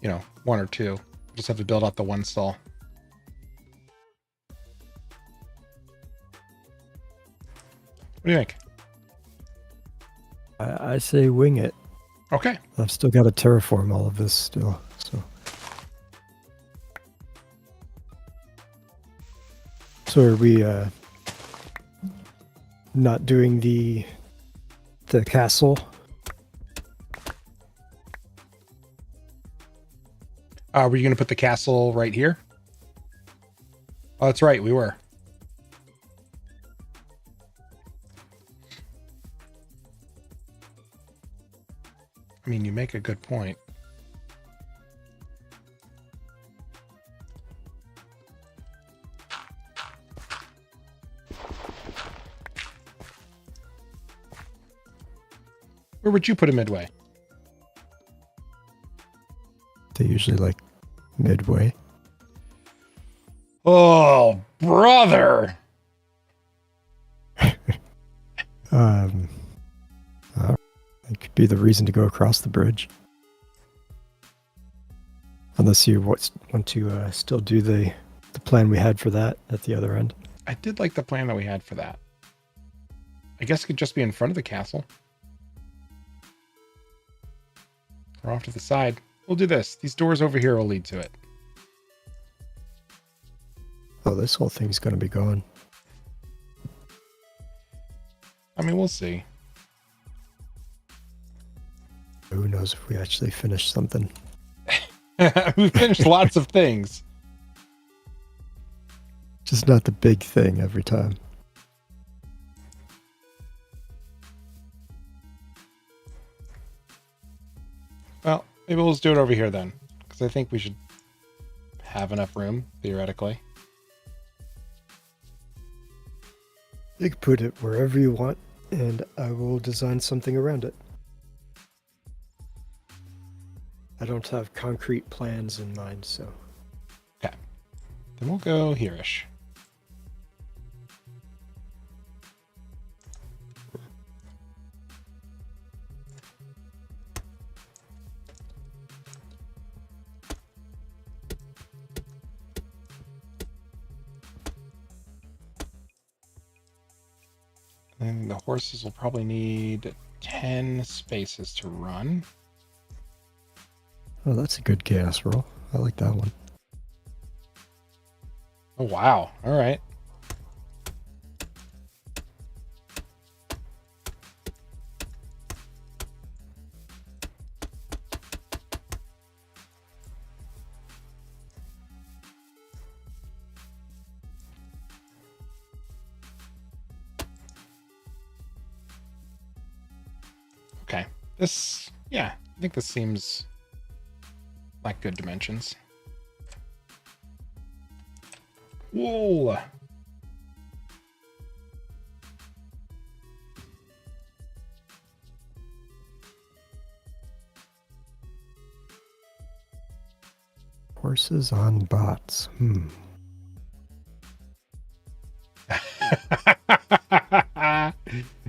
you know, 1 or 2. We'll just have to build out the 1 stall. What do you think? I say wing it. Okay. I've still got to terraform all of this still. So are we not doing the castle? Were you going to put the castle right here? Oh, that's right. We were. I mean, you make a good point. Where would you put a midway? They usually like midway. Oh, brother. It could be the reason to go across the bridge. Unless you want to still do the plan we had for that at the other end. I did like the plan that we had for that. I guess it could just be in front of the castle. Or off to the side. We'll do this. These doors over here will lead to it. Oh, this whole thing's going to be gone. I mean, we'll see. Who knows if we actually finish something. We've finished lots of things. Just not the big thing every time. Well, maybe we'll just do it over here then. Because I think we should have enough room, theoretically. You can put it wherever you want, and I will design something around it. I don't have concrete plans in mind, so... Okay. Then we'll go here-ish. And the horses will probably need 10 spaces to run. Oh, that's a good gas roll. I like that one. Oh, wow. All right. Okay. Yeah, I think this seems like good dimensions. Whoa. Horses on bots.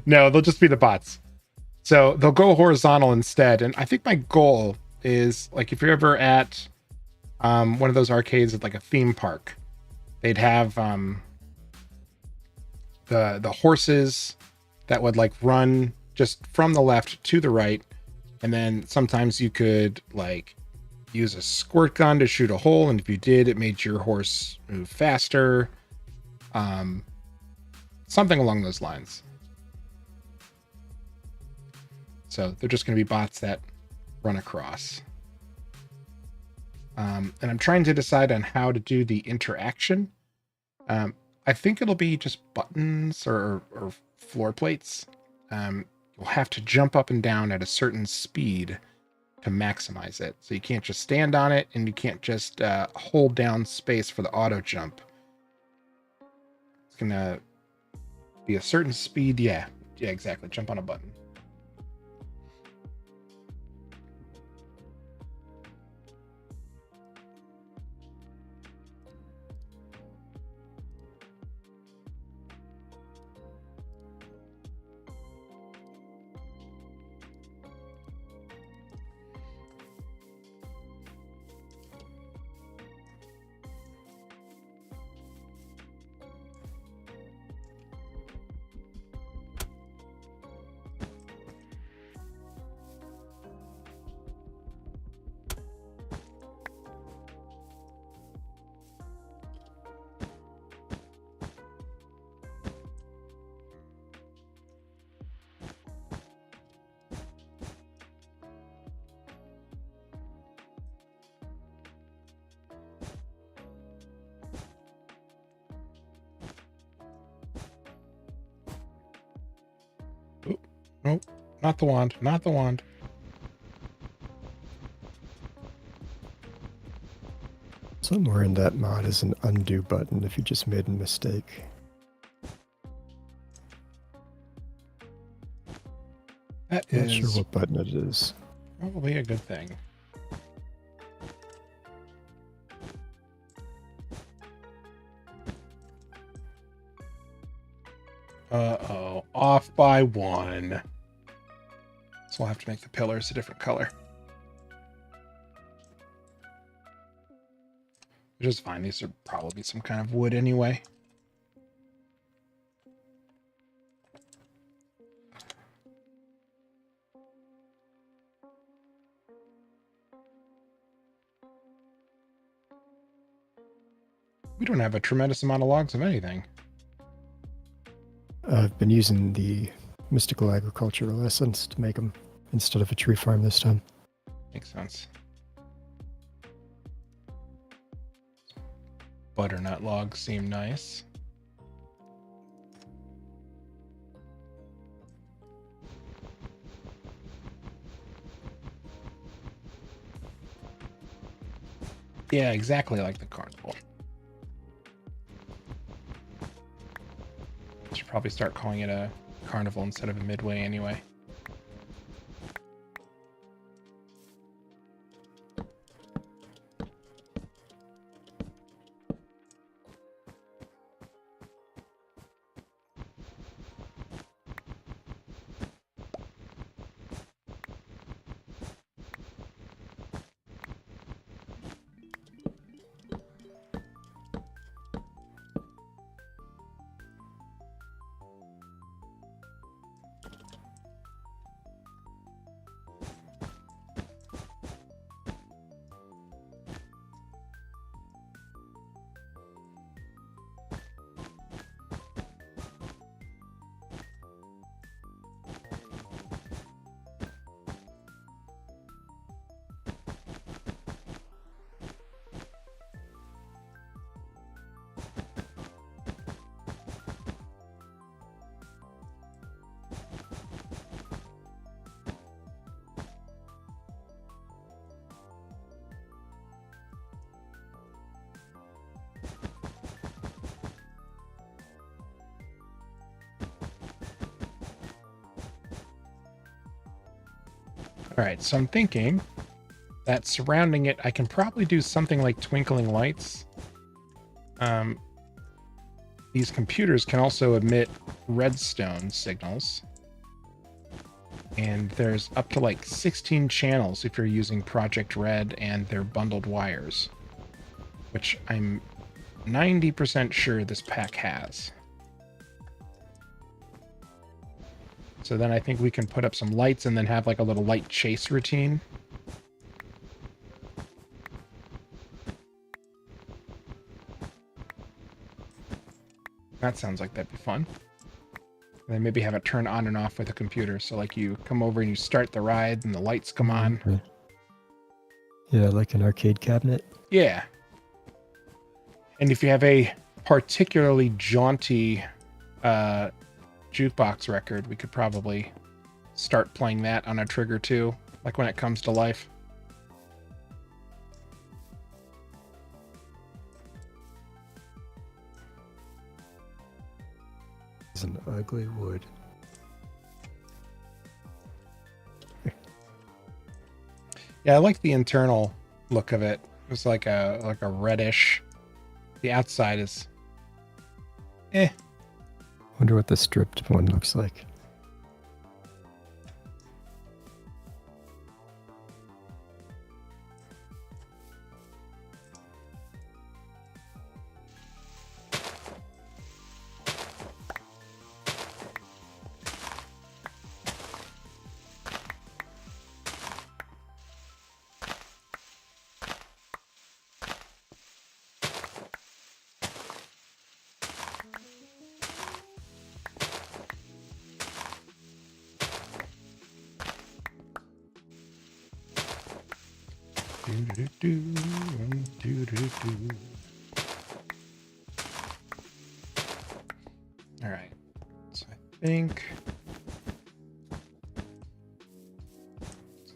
No, they'll just be the bots. So they'll go horizontal instead. And I think my goal is, like, if you're ever at one of those arcades at like a theme park, they'd have the horses that would like run just from the left to the right. And then sometimes you could like use a squirt gun to shoot a hole. And if you did, it made your horse move faster. Something along those lines. So they're just going to be bots that run across. And I'm trying to decide on how to do the interaction. I think it'll be just buttons or floor plates. You'll have to jump up and down at a certain speed to maximize it. So you can't just stand on it, and you can't just hold down space for the auto jump. It's going to be a certain speed. Yeah, exactly. Jump on a button. Nope, not the wand, not the wand. Somewhere in that mod is an undo button if you just made a mistake. That Not sure is what button it is. probably a good thing. Uh-oh, off by 1. So we'll have to make the pillars a different color. Which is fine. These are probably some kind of wood anyway. We don't have a tremendous amount of logs of anything. I've been using the mystical agricultural essence to make them instead of a tree farm this time. Makes sense. Butternut logs seem nice. Yeah, exactly like the carnival. Should probably start calling it a carnival instead of a midway anyway. All right, so I'm thinking that surrounding it, I can probably do something like twinkling lights. These computers can also emit redstone signals. And there's up to like 16 channels if you're using Project Red and their bundled wires, which I'm 90% sure this pack has. So then I think we can put up some lights and then have like a little light chase routine. That sounds like that'd be fun. And then maybe have it turn on and off with a computer. So like you come over and you start the ride and the lights come on. Okay. Yeah, like an arcade cabinet. Yeah. And if you have a particularly jaunty jukebox record, we could probably start playing that on a trigger too, like when it comes to life. It's an ugly wood. Yeah, I like the internal look of it. It's like a reddish. The outside is Wonder what the stripped one looks like. All right. So I think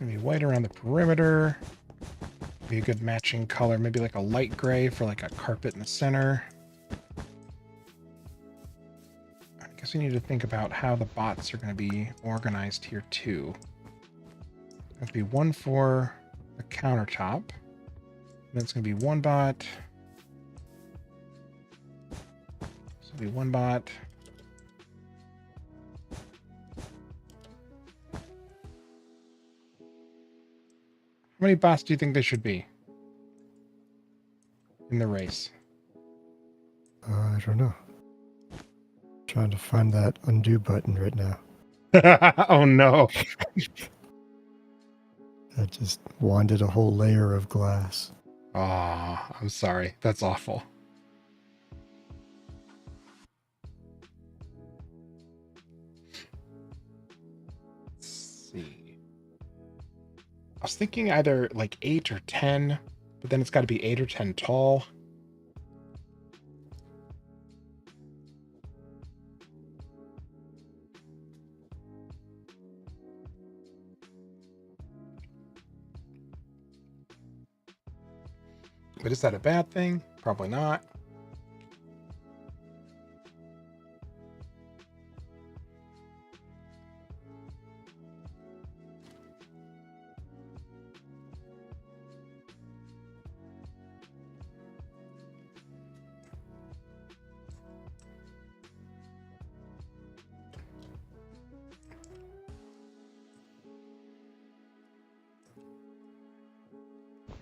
gonna be white around the perimeter. Be a good matching color, maybe like a light gray for like a carpet in the center. I guess we need to think about how the bots are going to be organized here too. There's going to be one for the countertop. Then it's going to be one bot. This will be one bot. How many bots do you think there should be in the race? I don't know. Trying to find that undo button right now. Oh no. I just wanded a whole layer of glass. Oh, I'm sorry. That's awful. Let's see. I was thinking either like 8 or 10, but then it's got to be 8 or 10 tall. But is that a bad thing? Probably not.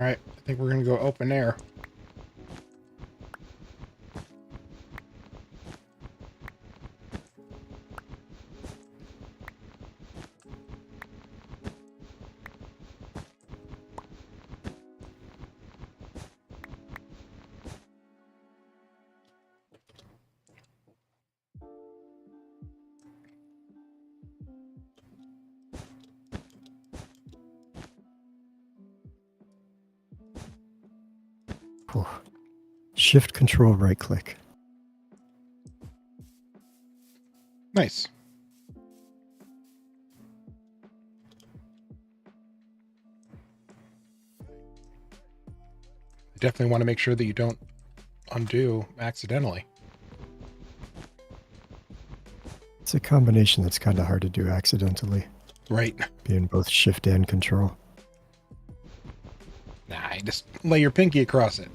All right, I think we're going to go open air. Whew. Shift control right click. Nice. You definitely want to make sure that you don't undo accidentally. It's a combination that's kind of hard to do accidentally, Right. being both shift and control. Nah, you just lay your pinky across it.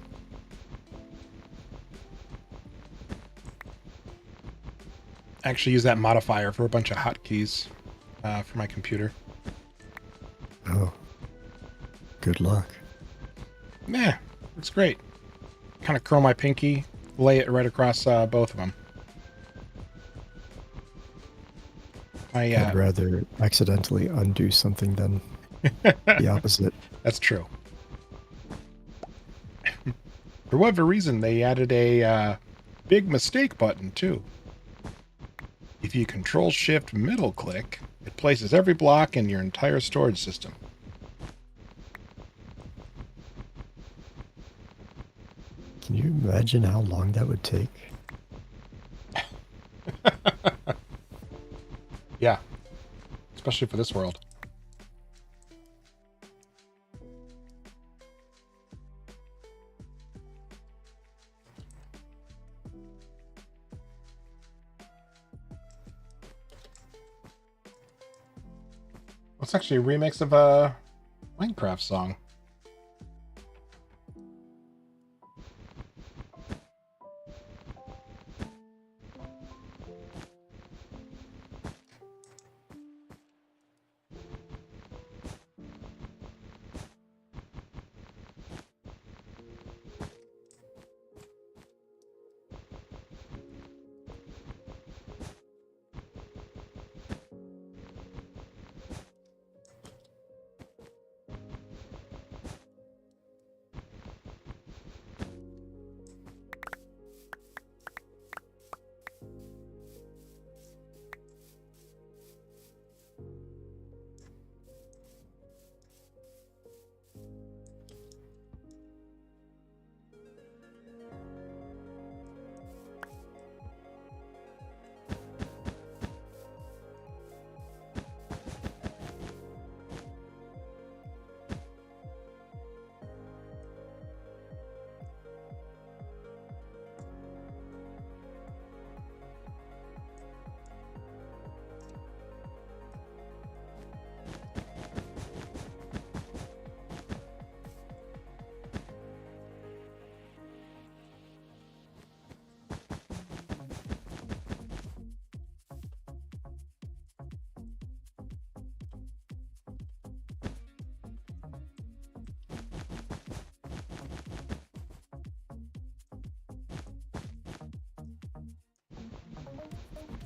I actually use that modifier for a bunch of hotkeys for my computer. Oh, good luck. Yeah, it's great. Kind of curl my pinky, lay it right across both of them. I'd rather accidentally undo something than the opposite. That's true. For whatever reason, they added a big mistake button too. If you control shift middle click, it places every block in your entire storage system. Can you imagine how long that would take? Yeah, especially for this world. It's actually a remix of a Minecraft song.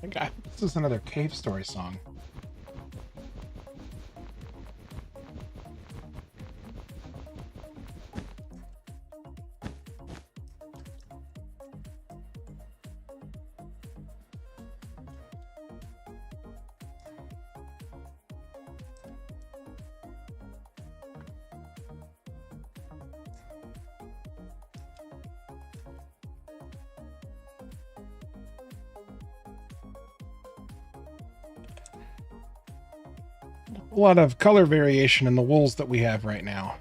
God, this is another cave story song. A lot of color variation in the wools that we have right now.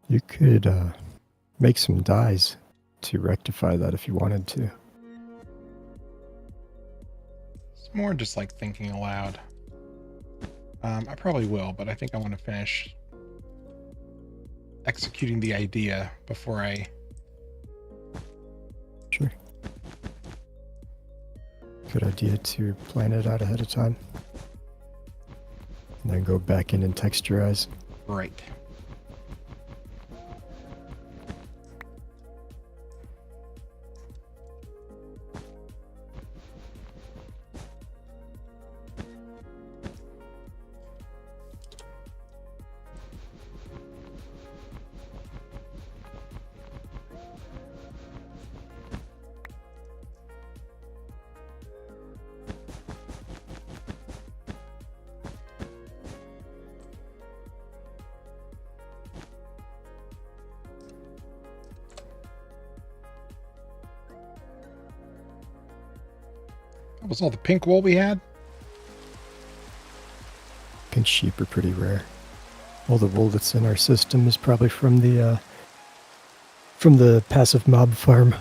You could make some dyes to rectify that if you wanted to. It's more just like thinking aloud. I probably will, but I think I want to finish executing the idea before I... Sure. Good idea to plan it out ahead of time. And then go back in and texturize. Right. That was all the pink wool we had? Pink sheep are pretty rare. All the wool that's in our system is probably from the passive mob farm.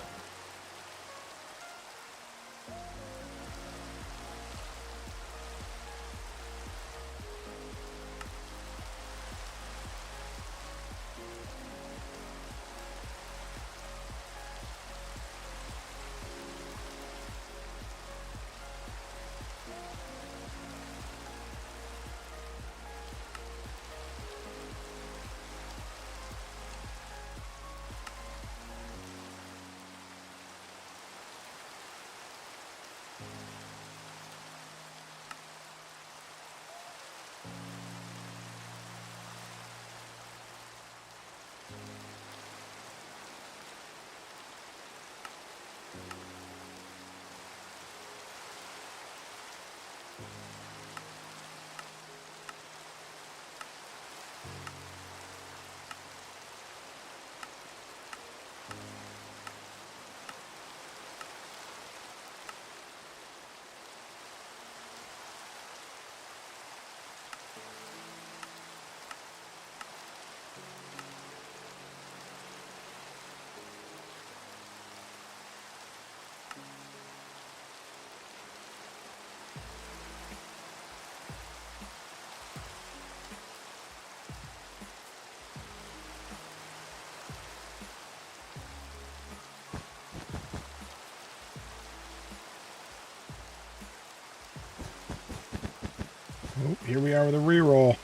Oh, here we are with a reroll.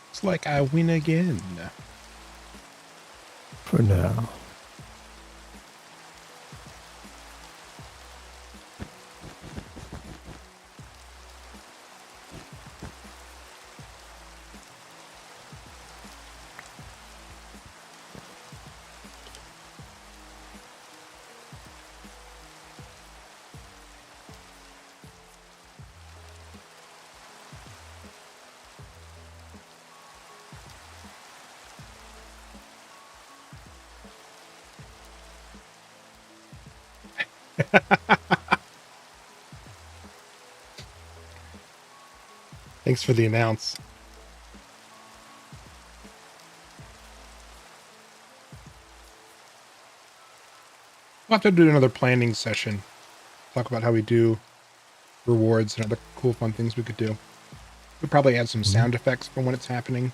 It's like I win again. For now. Thanks for the announce. We'll have to do another planning session. Talk about how we do rewards and other cool fun things we could do. We'd probably add some sound effects for when it's happening.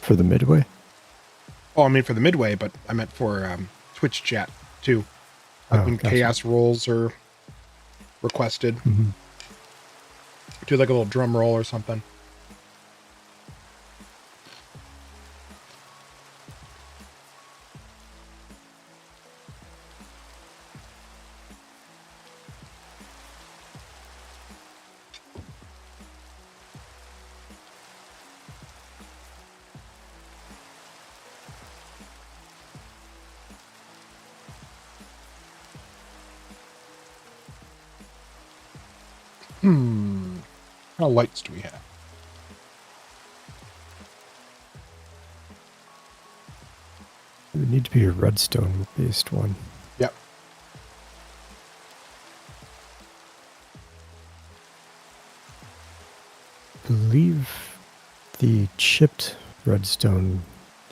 For the midway? Oh, I mean for the midway, but I meant for Twitch chat too. Like when gotcha. chaos rolls or requested. Mm-hmm. Do like a little drum roll or something. How lights do we have? It would need to be a redstone-based one. Yep. I believe the chipped redstone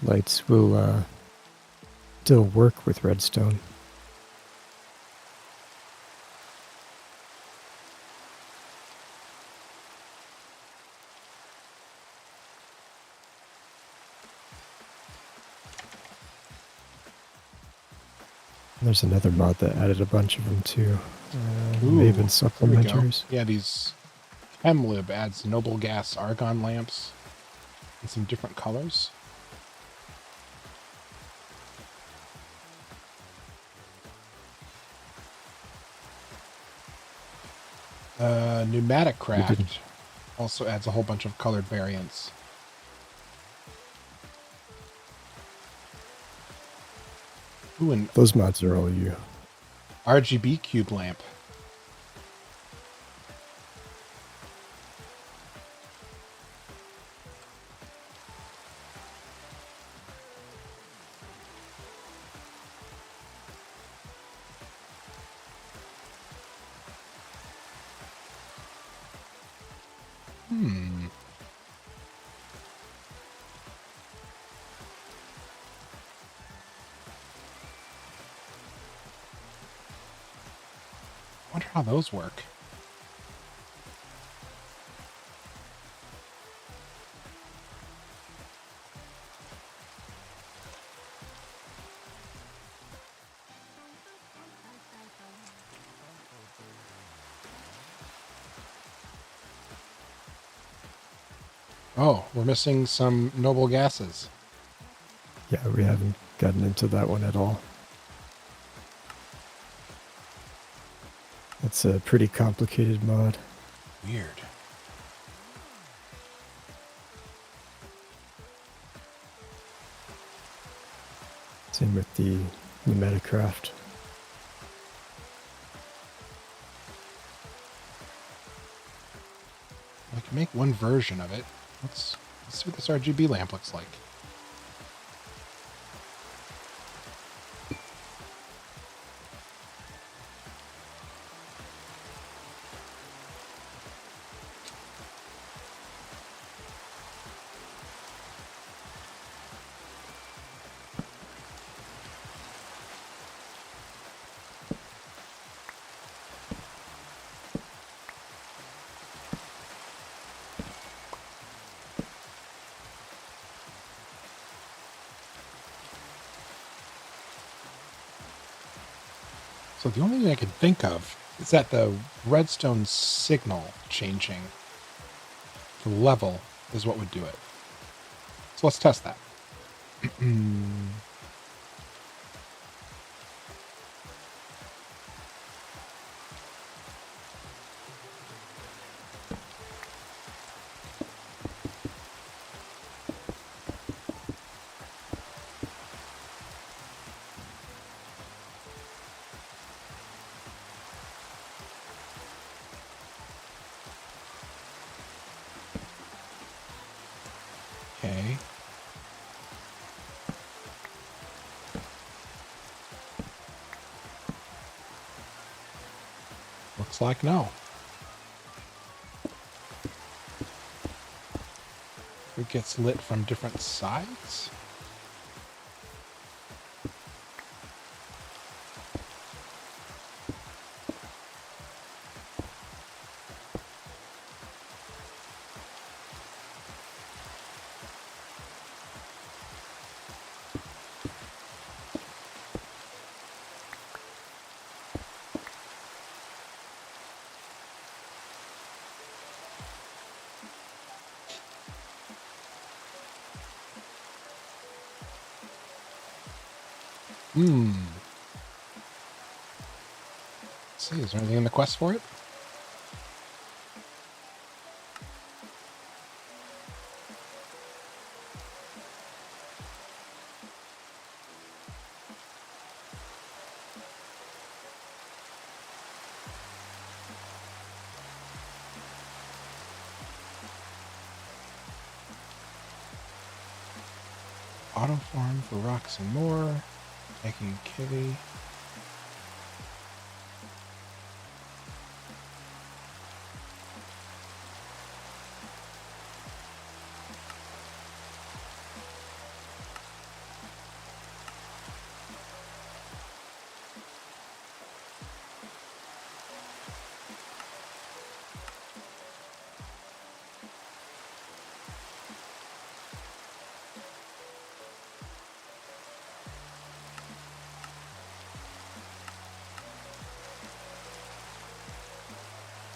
lights will still work with redstone. There's another mod that added a bunch of them too. May have been supplementers. Yeah, these Chemlib adds noble gas argon lamps in some different colors. Pneumatic Craft also adds a whole bunch of colored variants. Ooh, and Those mods are all you. RGB cube lamp. Wonder how those work. Oh, we're missing some noble gases. Yeah, we haven't gotten into that one at all. That's a pretty complicated mod. Weird. Same with the pneumatic craft. I can make one version of it. Let's see what this RGB lamp looks like. So the only thing I can think of is that the redstone signal changing the level is what would do it. So let's test that. Okay. Looks like no. It gets lit from different sides. Hmm. Let's see, is there anything in the quest for it? Auto farm for rocks and more. Making kitty.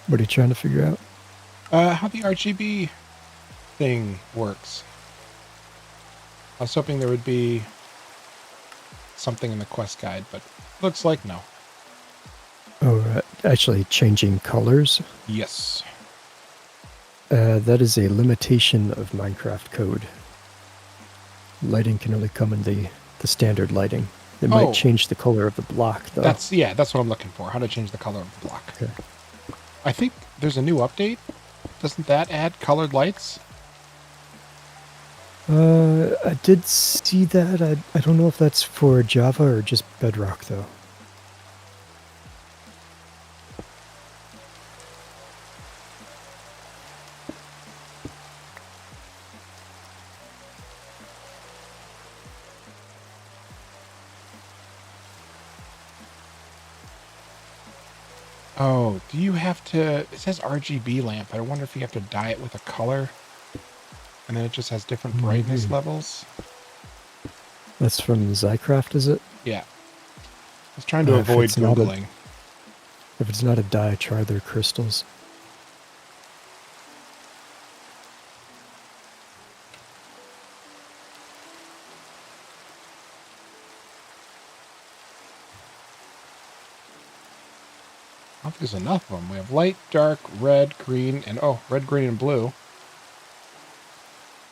What are you trying to figure out? How the RGB thing works. I was hoping there would be something in the quest guide, but looks like no. Oh, actually changing colors. Yes. That is a limitation of Minecraft code. Lighting can only come in the standard lighting. It might change the color of the block, though. That's what I'm looking for. How to change the color of the block. Okay. I think there's a new update. Doesn't that add colored lights? I did see that. I don't know if that's for Java or just Bedrock, though. Oh, do you have to... It says RGB lamp. I wonder if you have to dye it with a color. And then it just has different brightness levels. That's from Zycraft, is it? Yeah. I was trying to avoid Googling. If it's not a dye, try their crystals. I don't think there's enough of them. We have light, dark, red, green, and red, green, and blue.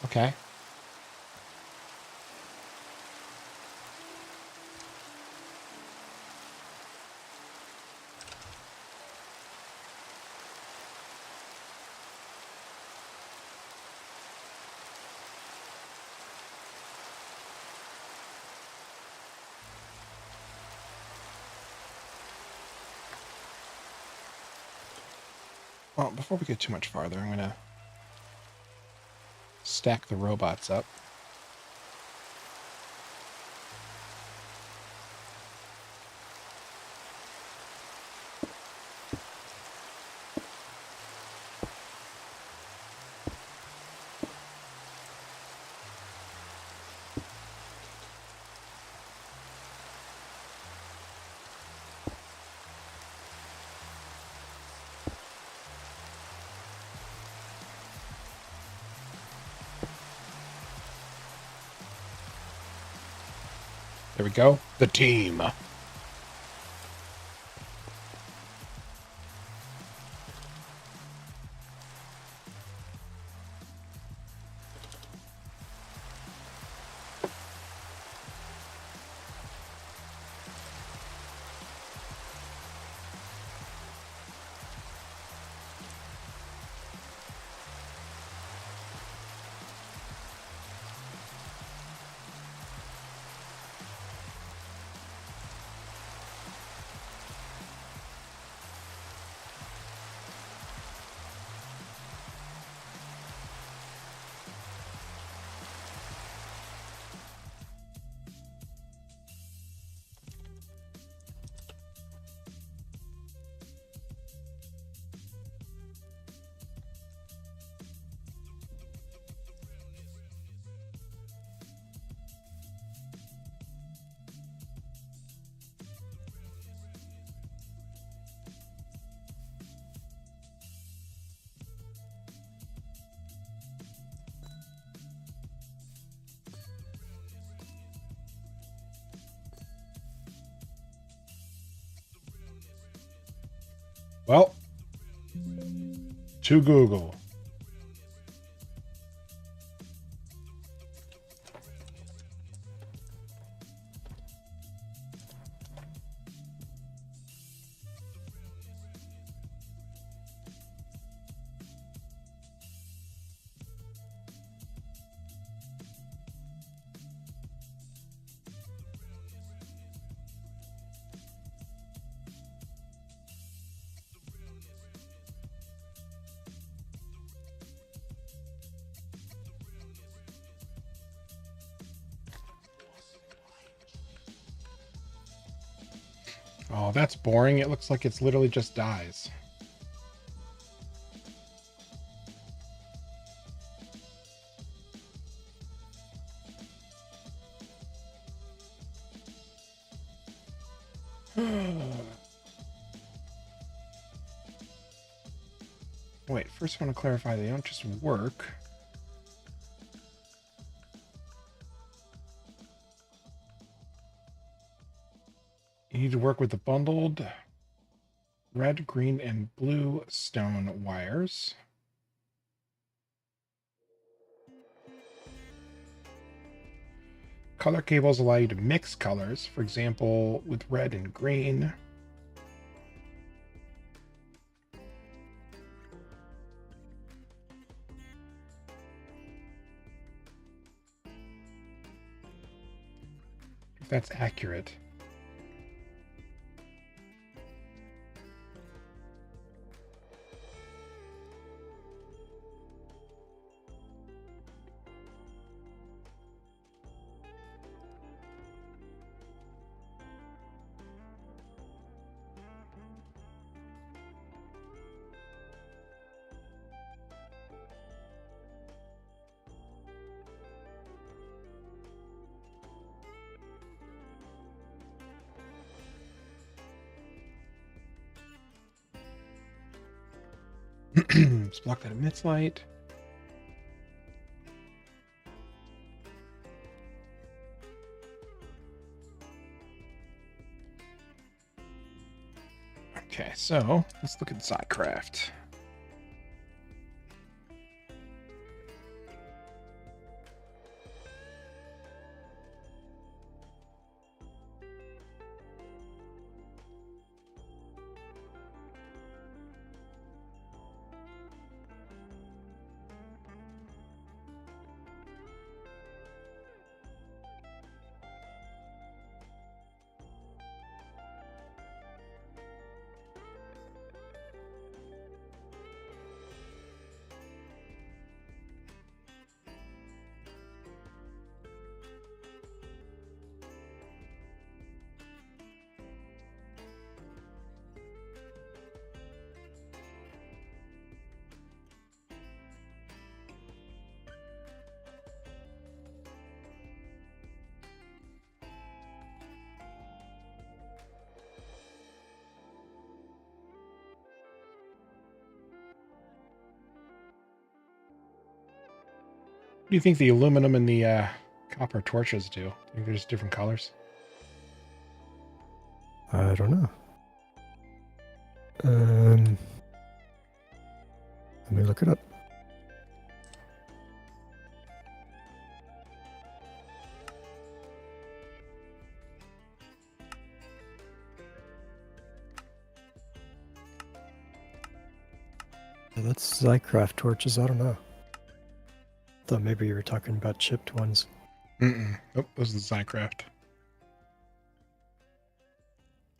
Okay. Well, before we get too much farther, I'm going to stack the robots up. There we go. The team. Well, to Google. Oh, that's boring. It looks like it's literally just dies. Wait, first I want to clarify they don't just work. You need to work with the bundled red, green, and blue stone wires. Color cables allow you to mix colors, for example, with red and green. If that's accurate. Let's block that emits light. Okay, so let's look at Zycraft. What do you think the aluminum and the copper torches do? Do you think there's different colors? I don't know. Let me look it up. That's Zycraft torches. I don't know. Thought maybe you were talking about chipped ones. Mm-mm. Oh, those are the Zycraft.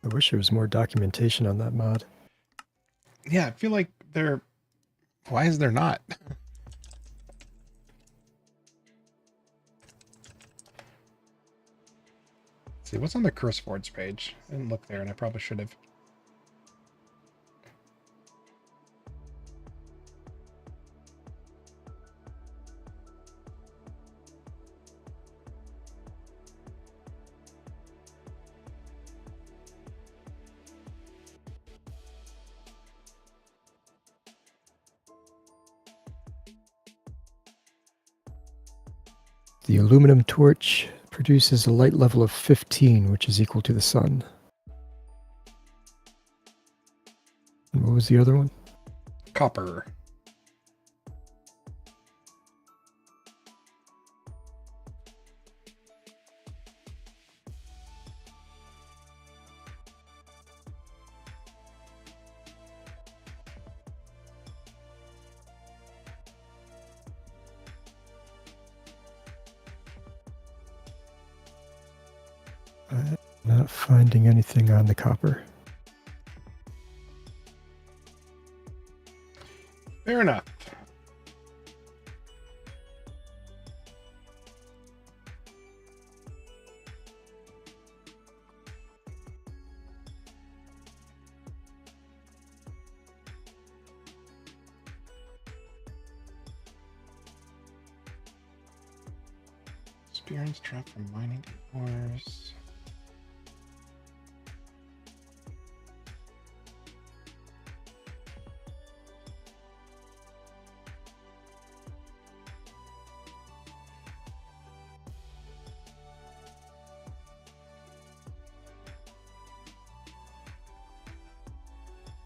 I wish there was more documentation on that mod. Yeah, I feel like they're... Why is there not? Let's see, what's on the CurseForge page? I didn't look there, and I probably should have. The aluminum torch produces a light level of 15, which is equal to the sun. And will was the other one? Copper. I'm not finding anything on the copper. Fair enough. Experience drop from mining ores.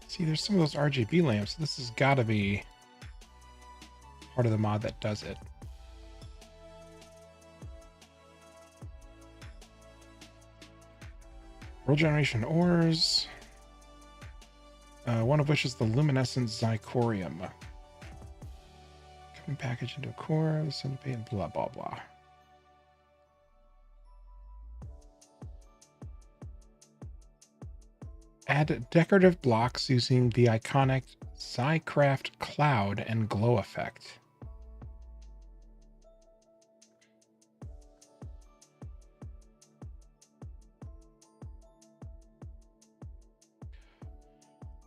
See, there's some of those RGB lamps. This has got to be part of the mod that does it. World generation ores. One of which is the luminescent zirconium. Coming package into a core, syndicate, blah, blah, blah. Add decorative blocks using the iconic Psycraft cloud and glow effect.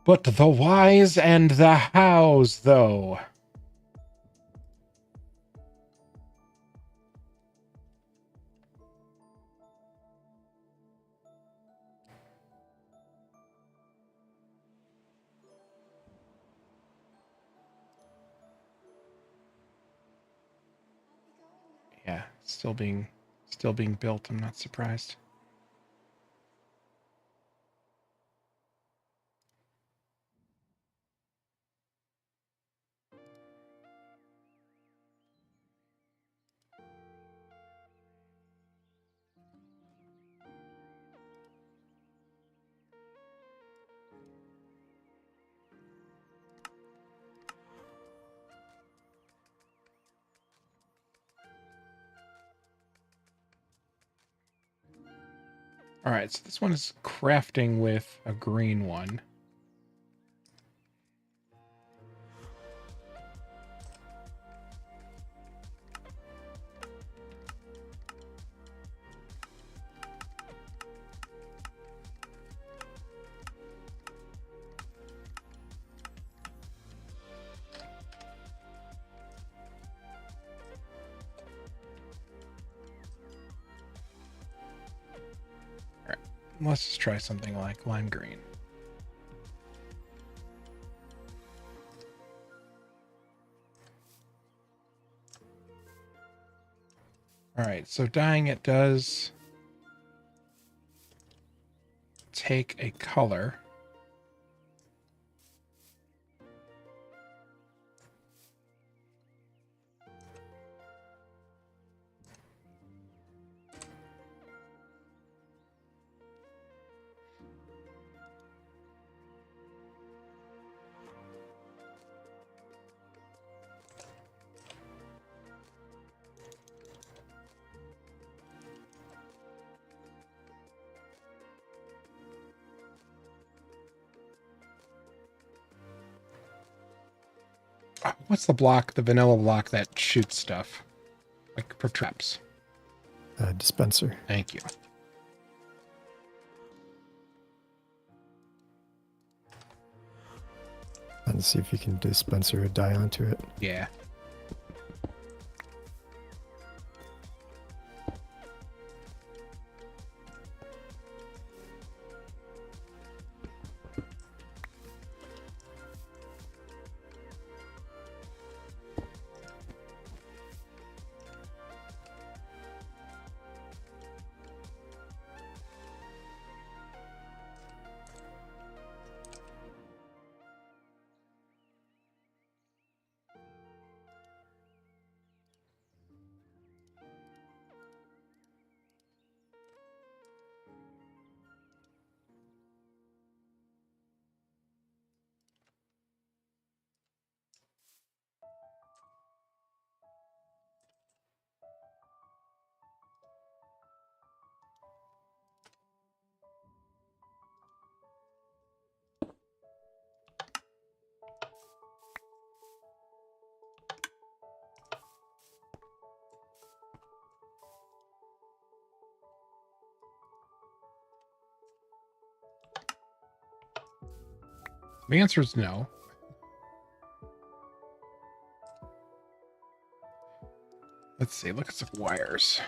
But the whys and the hows, though. Yeah, still being built. I'm not surprised. All right, so this one is crafting with a green one. Let's just try something like lime green. All right, so dyeing it does take a color. What's the block, the vanilla block that shoots stuff? Like for traps. Dispenser. Thank you. And see if you can dispenser a dye onto it. Yeah. The answer is no. Let's see. Look at some wires.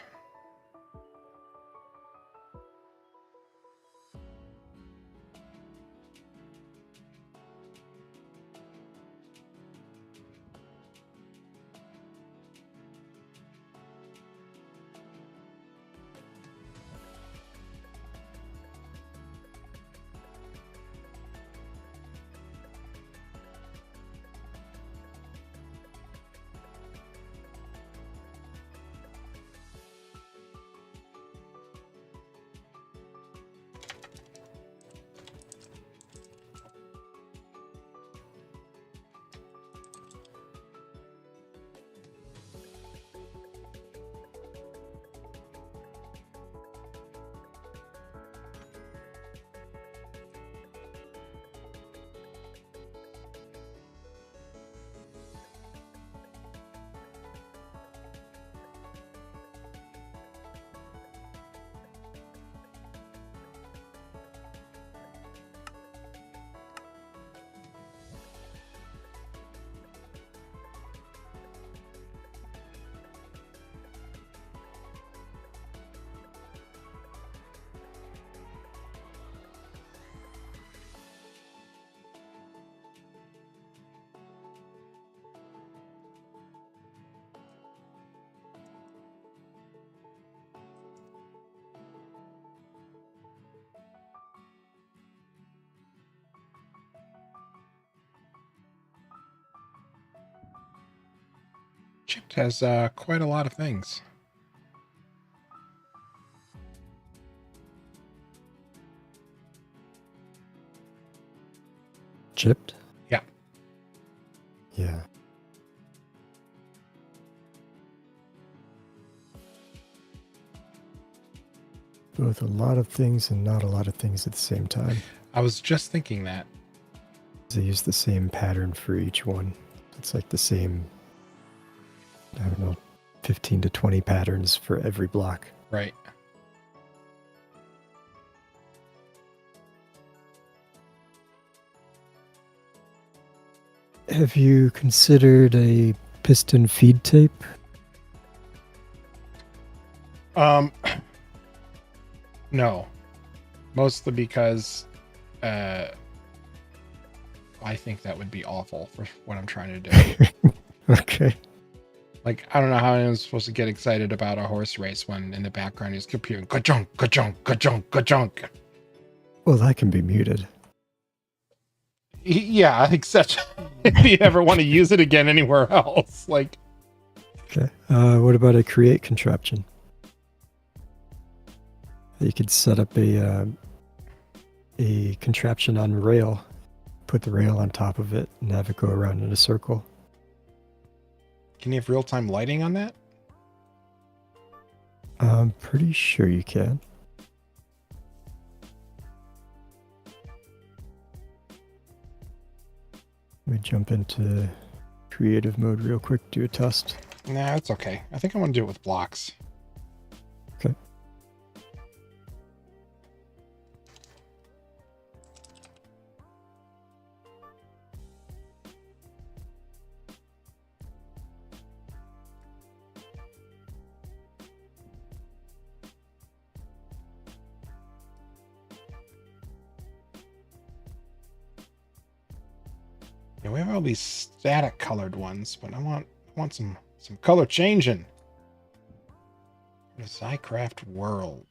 Chipped has quite a lot of things. Chipped? Yeah. Yeah. Both a lot of things and not a lot of things at the same time. I was just thinking that. They use the same pattern for each one. It's like the same, I don't know, 15 to 20 patterns for every block. Right. Have you considered a piston feed tape? No. Mostly because I think that would be awful for what I'm trying to do. Okay. Like, I don't know how anyone's supposed to get excited about a horse race when in the background he's computing ka-chunk, ka-chunk, ka-chunk, ka-chunk. Well, that can be muted. Yeah, except if you ever want to use it again anywhere else. Like, Okay. What about a create contraption? You could set up a contraption on rail, put the rail on top of it, and have it go around in a circle. can you have real-time lighting on that? I'm pretty sure you can. Let me jump into creative mode real quick, do a test. Nah, it's okay. I think I want to do it with blocks. Okay. Yeah, we have all these static colored ones, but I want some color changing. The Zycraft world.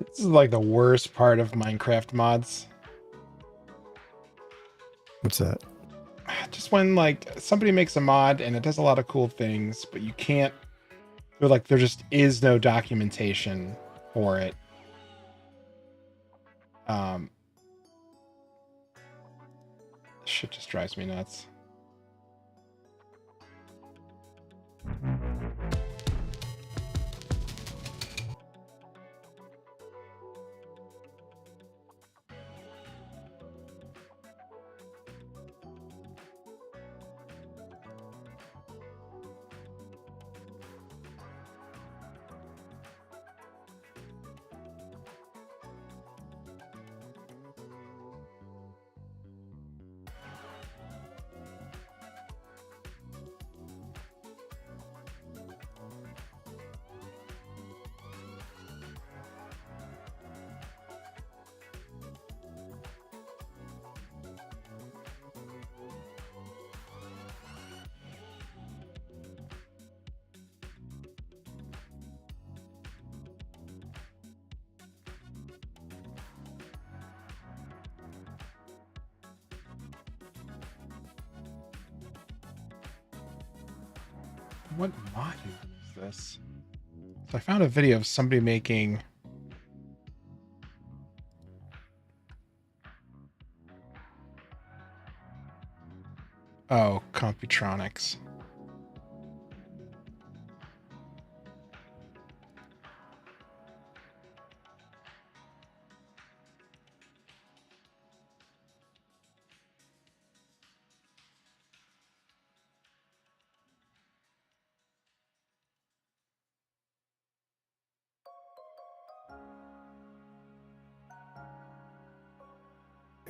This is like the worst part of Minecraft mods. What's that? Just when like somebody makes a mod and it does a lot of cool things, but you can't, there just is no documentation for it. Shit just drives me nuts. What mod is this? So I found a video of somebody making Computronics.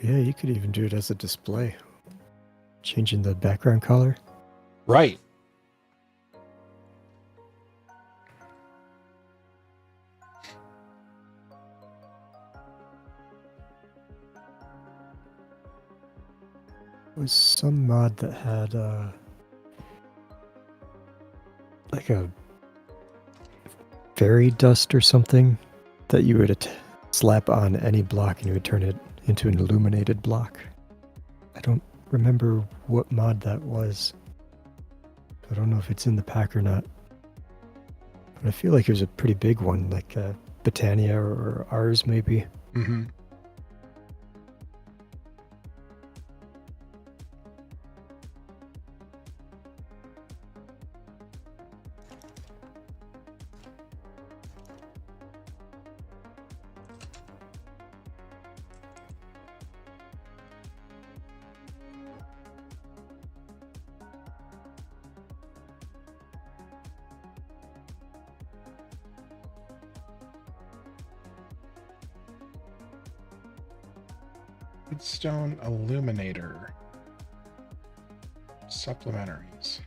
Yeah, you could even do it as a display. Changing the background color. Right. It was some mod that had like a fairy dust or something that you would slap on any block and you would turn it into an illuminated block. I don't remember what mod that was. I don't know if it's in the pack or not. But I feel like it was a pretty big one, like Botania or ours maybe. Mm-hmm. Stone Illuminator. Supplementaries.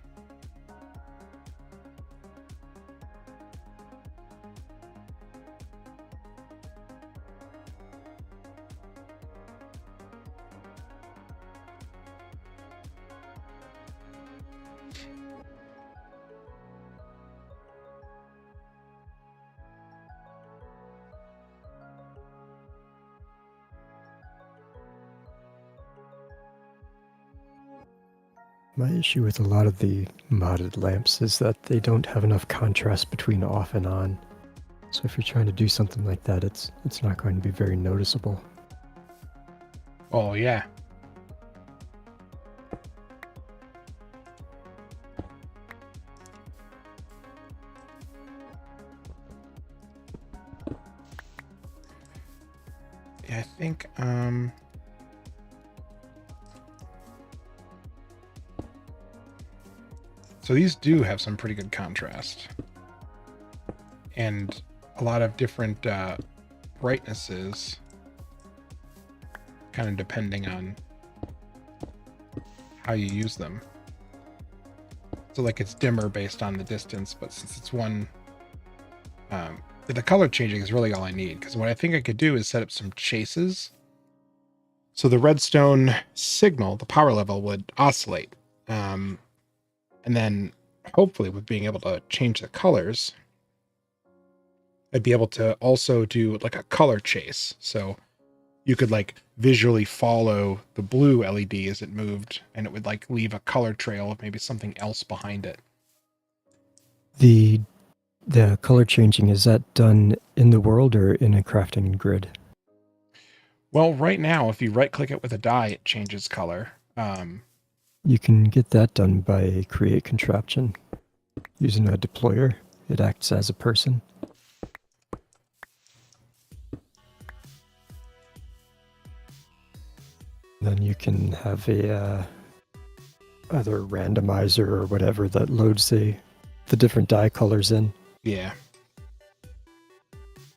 My issue with a lot of the modded lamps is that they don't have enough contrast between off and on. So if you're trying to do something like that, it's not going to be very noticeable. Oh, yeah. Yeah, I think, so these do have some pretty good contrast. And a lot of different brightnesses, kind of depending on how you use them. So like it's dimmer based on the distance, but since it's one, the color changing is really all I need. Because what I think I could do is set up some chases. So the redstone signal, the power level would oscillate. And then hopefully with being able to change the colors, I'd be able to also do like a color chase. So you could like visually follow the blue LED as it moved, and it would like leave a color trail of maybe something else behind it. The color changing, is that done in the world or in a crafting grid? Well, right now, if you right click it with a die, it changes color. You can get that done by create contraption using a deployer. It acts as a person. Then you can have a either a randomizer or whatever that loads the different dye colors in. Yeah.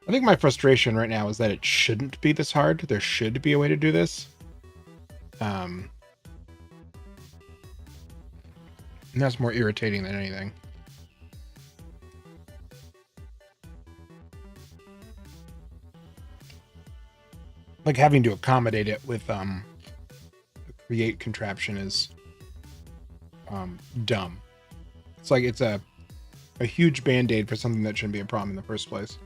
I think my frustration right now is that it shouldn't be this hard. There should be a way to do this. And that's more irritating than anything. Like having to accommodate it with the create contraption is dumb. It's like it's a huge band-aid for something that shouldn't be a problem in the first place.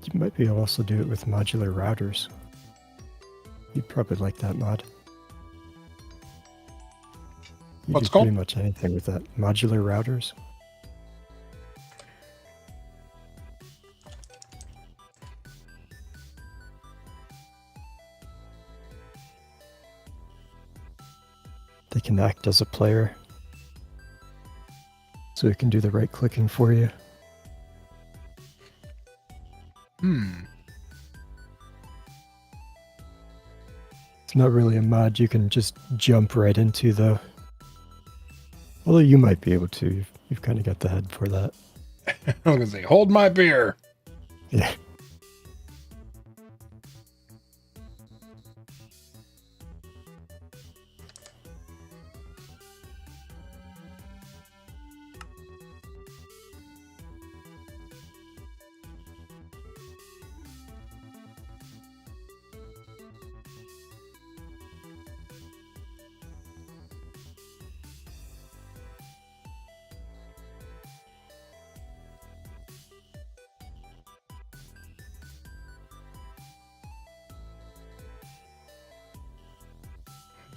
You might be able to also do it with modular routers. You'd probably like that mod. You What's do called? pretty much anything with that. Modular routers. They can act as a player. So it can do the right clicking for you. It's not really a mod you can just jump right into, though. Although you might be able to. You've kind of got the head for that. I was going to say, hold my beer. Yeah.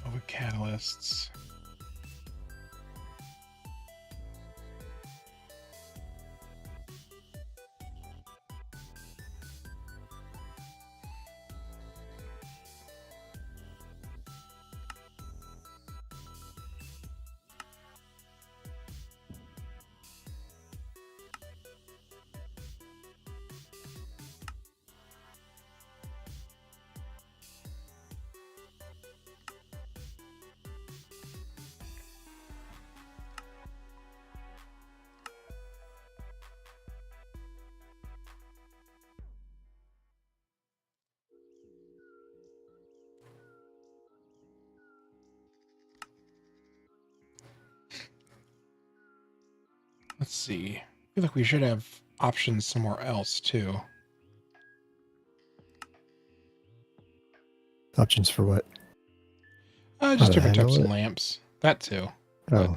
Over catalysts. Let's see. I feel like we should have options somewhere else too. Options for what? Just different types of lamps. That too. Oh.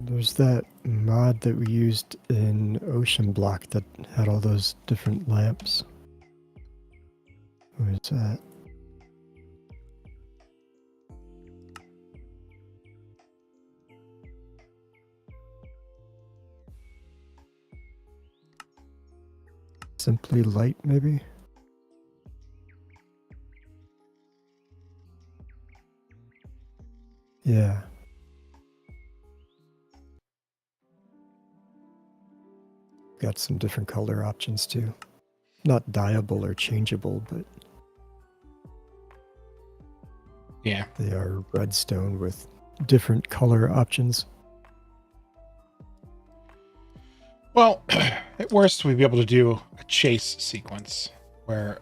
There's that mod that we used in Ocean Block that had all those different lamps. What is that? Simply Light, maybe? Yeah. Got some different color options too. Not dyeable or changeable, but yeah, they are redstone with different color options. Well, at worst, we'd be able to do a chase sequence where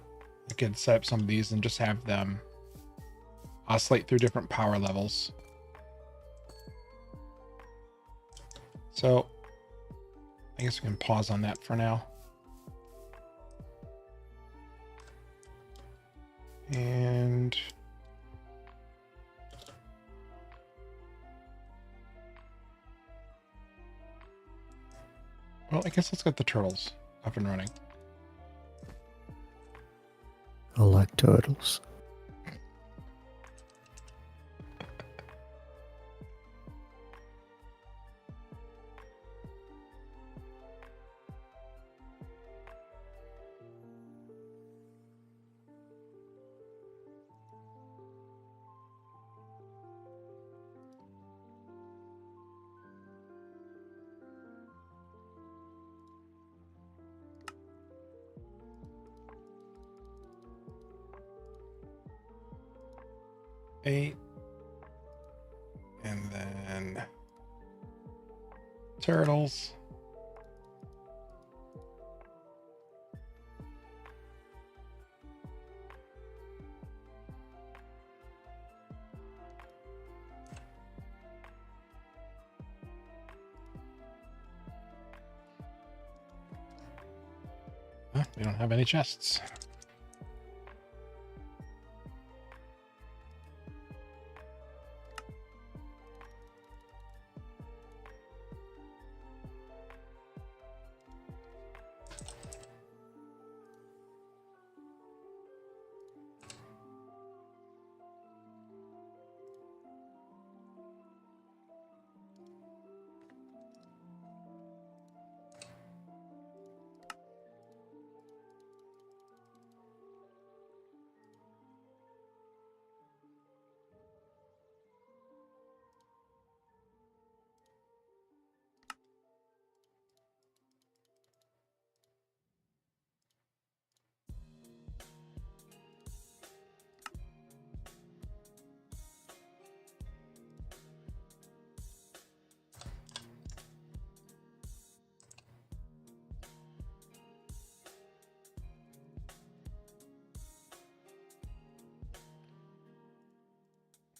I could set up some of these and just have them oscillate through different power levels. So I guess we can pause on that for now. And well, I guess let's get the turtles up and running. I like turtles. Eight. And then turtles. Huh, we don't have any chests.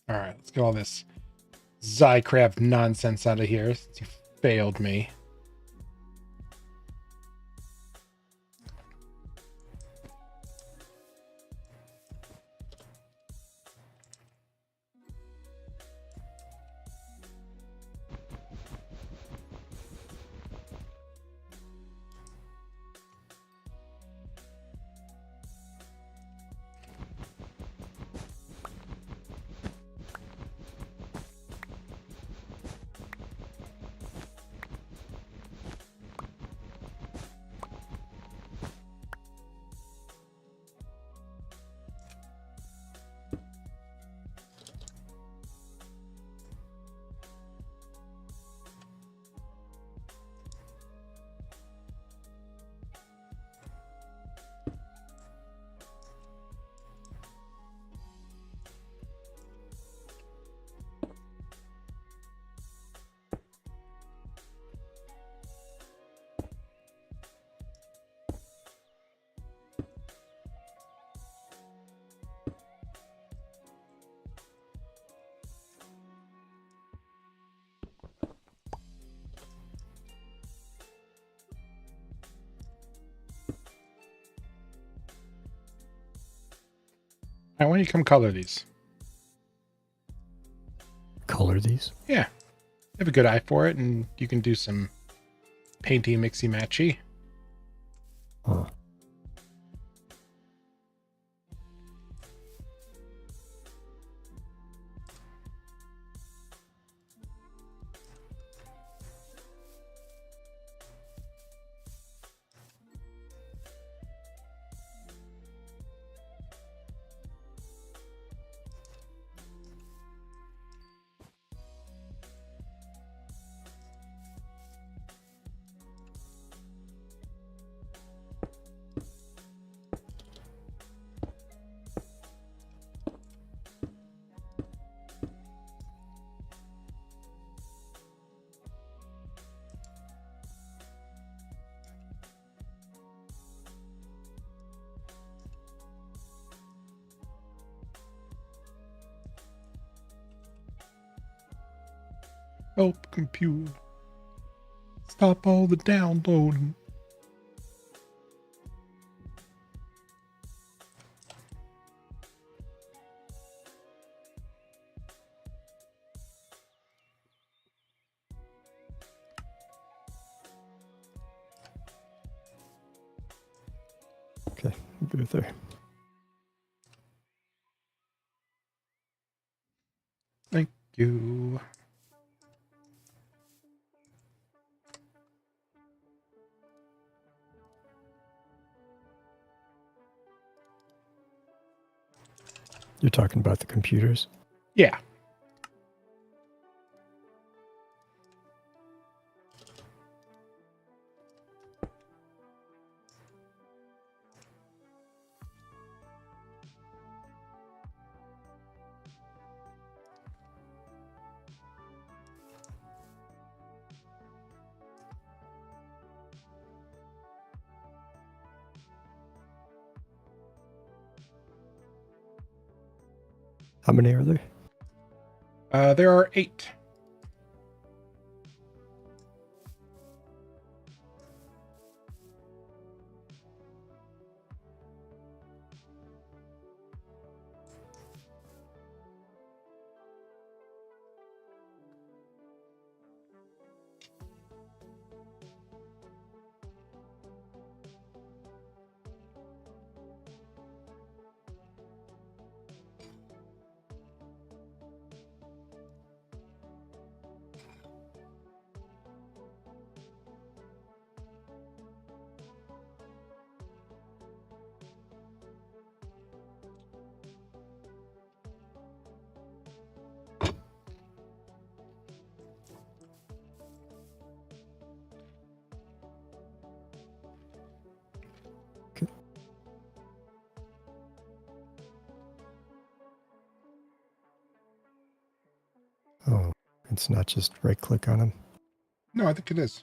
All right, let's get all this Zycraft nonsense out of here since you failed me. All right, why don't you come color these? Color these? Yeah, you have a good eye for it, and you can do some painty mixy matchy. Huh. Help computer. Stop all the downloading. Okay, go there. Thank you. You're talking about the computers? Yeah. How many are there? There are 8. Oh, it's not just right click on them. No, I think it is.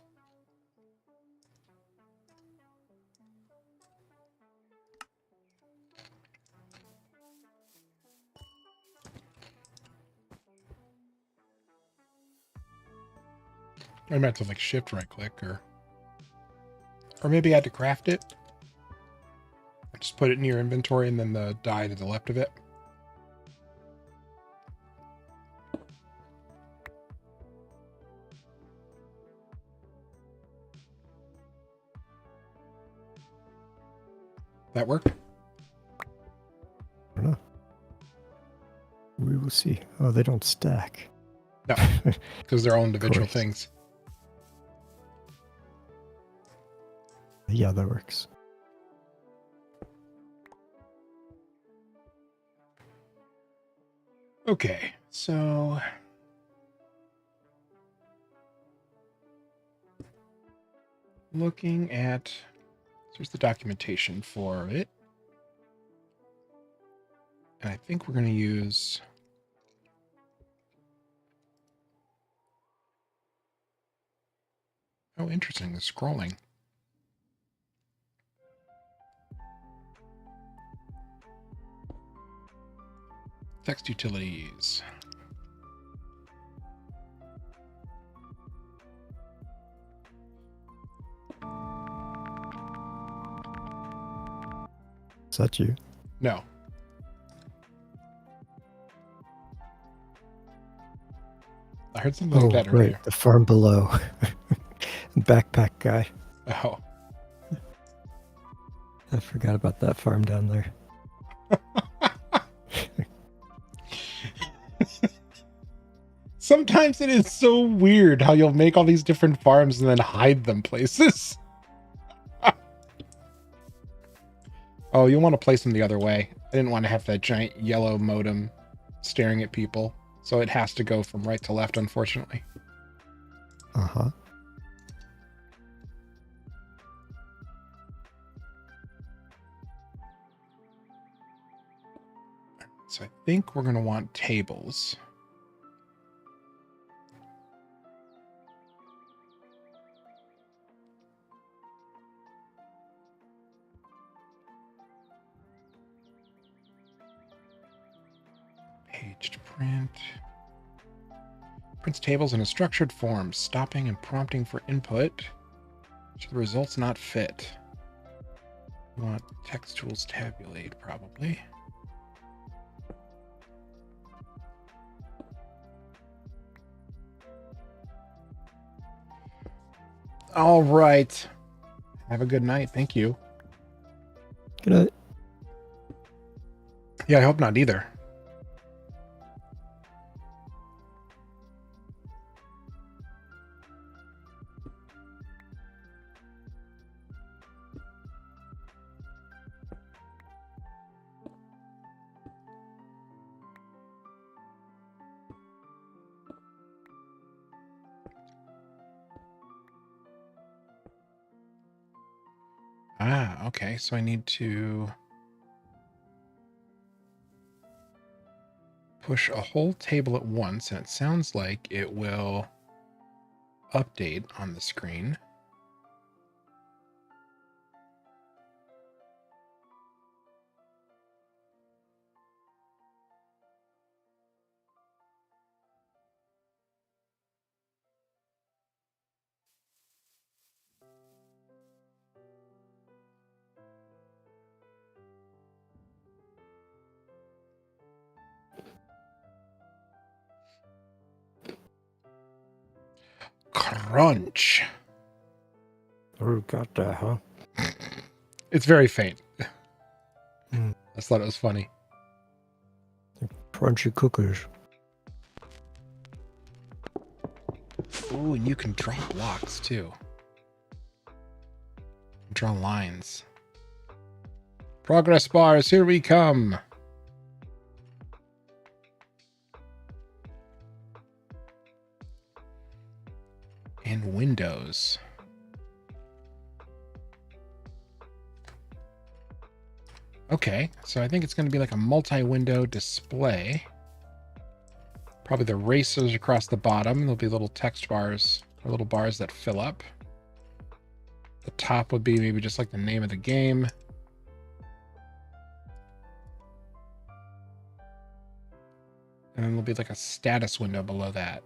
I meant to like shift right click or maybe I had to craft it. Just put it in your inventory and then the die to the left of it. That work? I don't know. We will see. Oh, they don't stack. No, because they're all individual course. things. Yeah, that works. Okay, so looking at, here's the documentation for it. And I think we're going to use, oh, interesting, the scrolling. Text utilities. Is that you? No. I heard something like that earlier. Right, the farm below. Backpack guy. Oh. I forgot about that farm down there. Sometimes it is so weird how you'll make all these different farms and then hide them places. Oh, you'll want to place them the other way. I didn't want to have that giant yellow modem staring at people. So it has to go from right to left, unfortunately. Uh-huh. So I think we're going to want tables. Page to print. Prints tables in a structured form, stopping and prompting for input. Should the results not fit? We want text tools tabulate, probably. All right. Have a good night. Thank you. Good night. Yeah, I hope not either. Ah, okay. So I need to push a whole table at once, and it sounds like it will update on the screen. Crunch. Oh, got that, huh? It's very faint. Mm. I just thought it was funny. Crunchy cookies. Ooh, and you can draw blocks too. Draw lines. Progress bars, here we come. And windows. Okay, so I think it's going to be like a multi-window display. Probably the racers across the bottom. There'll be little text bars or little bars that fill up. The top would be maybe just like the name of the game. And then there'll be like a status window below that.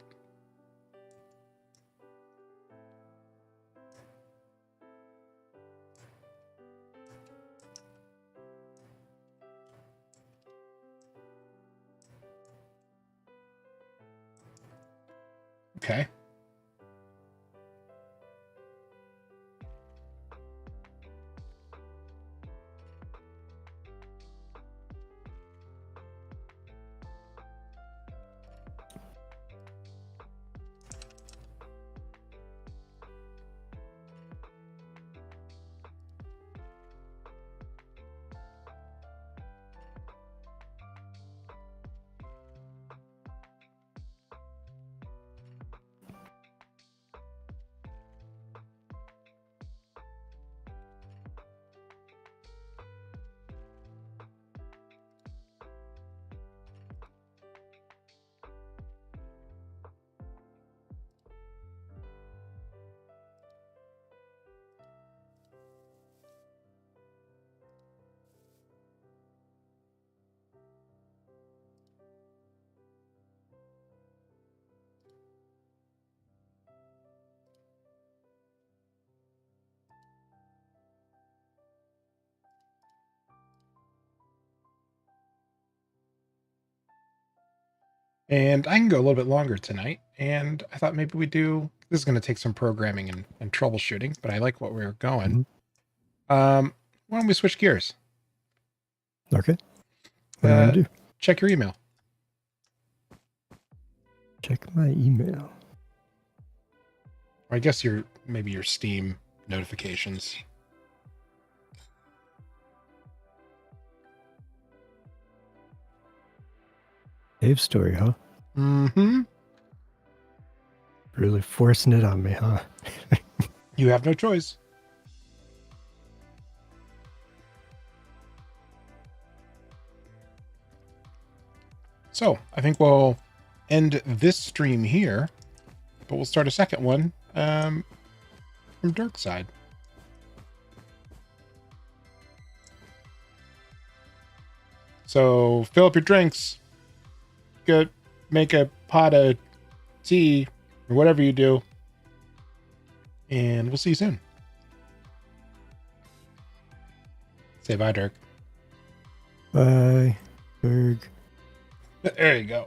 Okay. And I can go a little bit longer tonight. And I thought maybe we do, this is going to take some programming and troubleshooting, but I like what we were going. Why don't we switch gears? Okay. What do you want to do? Check your email. Check my email. Or I guess maybe your Steam notifications. Dave story, huh? Mm-hmm. Really forcing it on me, huh? You have no choice. So I think we'll end this stream here, but we'll start a second one from Dirk's side. So fill up your drinks. Go make a pot of tea, or whatever you do. And we'll see you soon. Say bye, Dirk. Bye, Berg. There you go.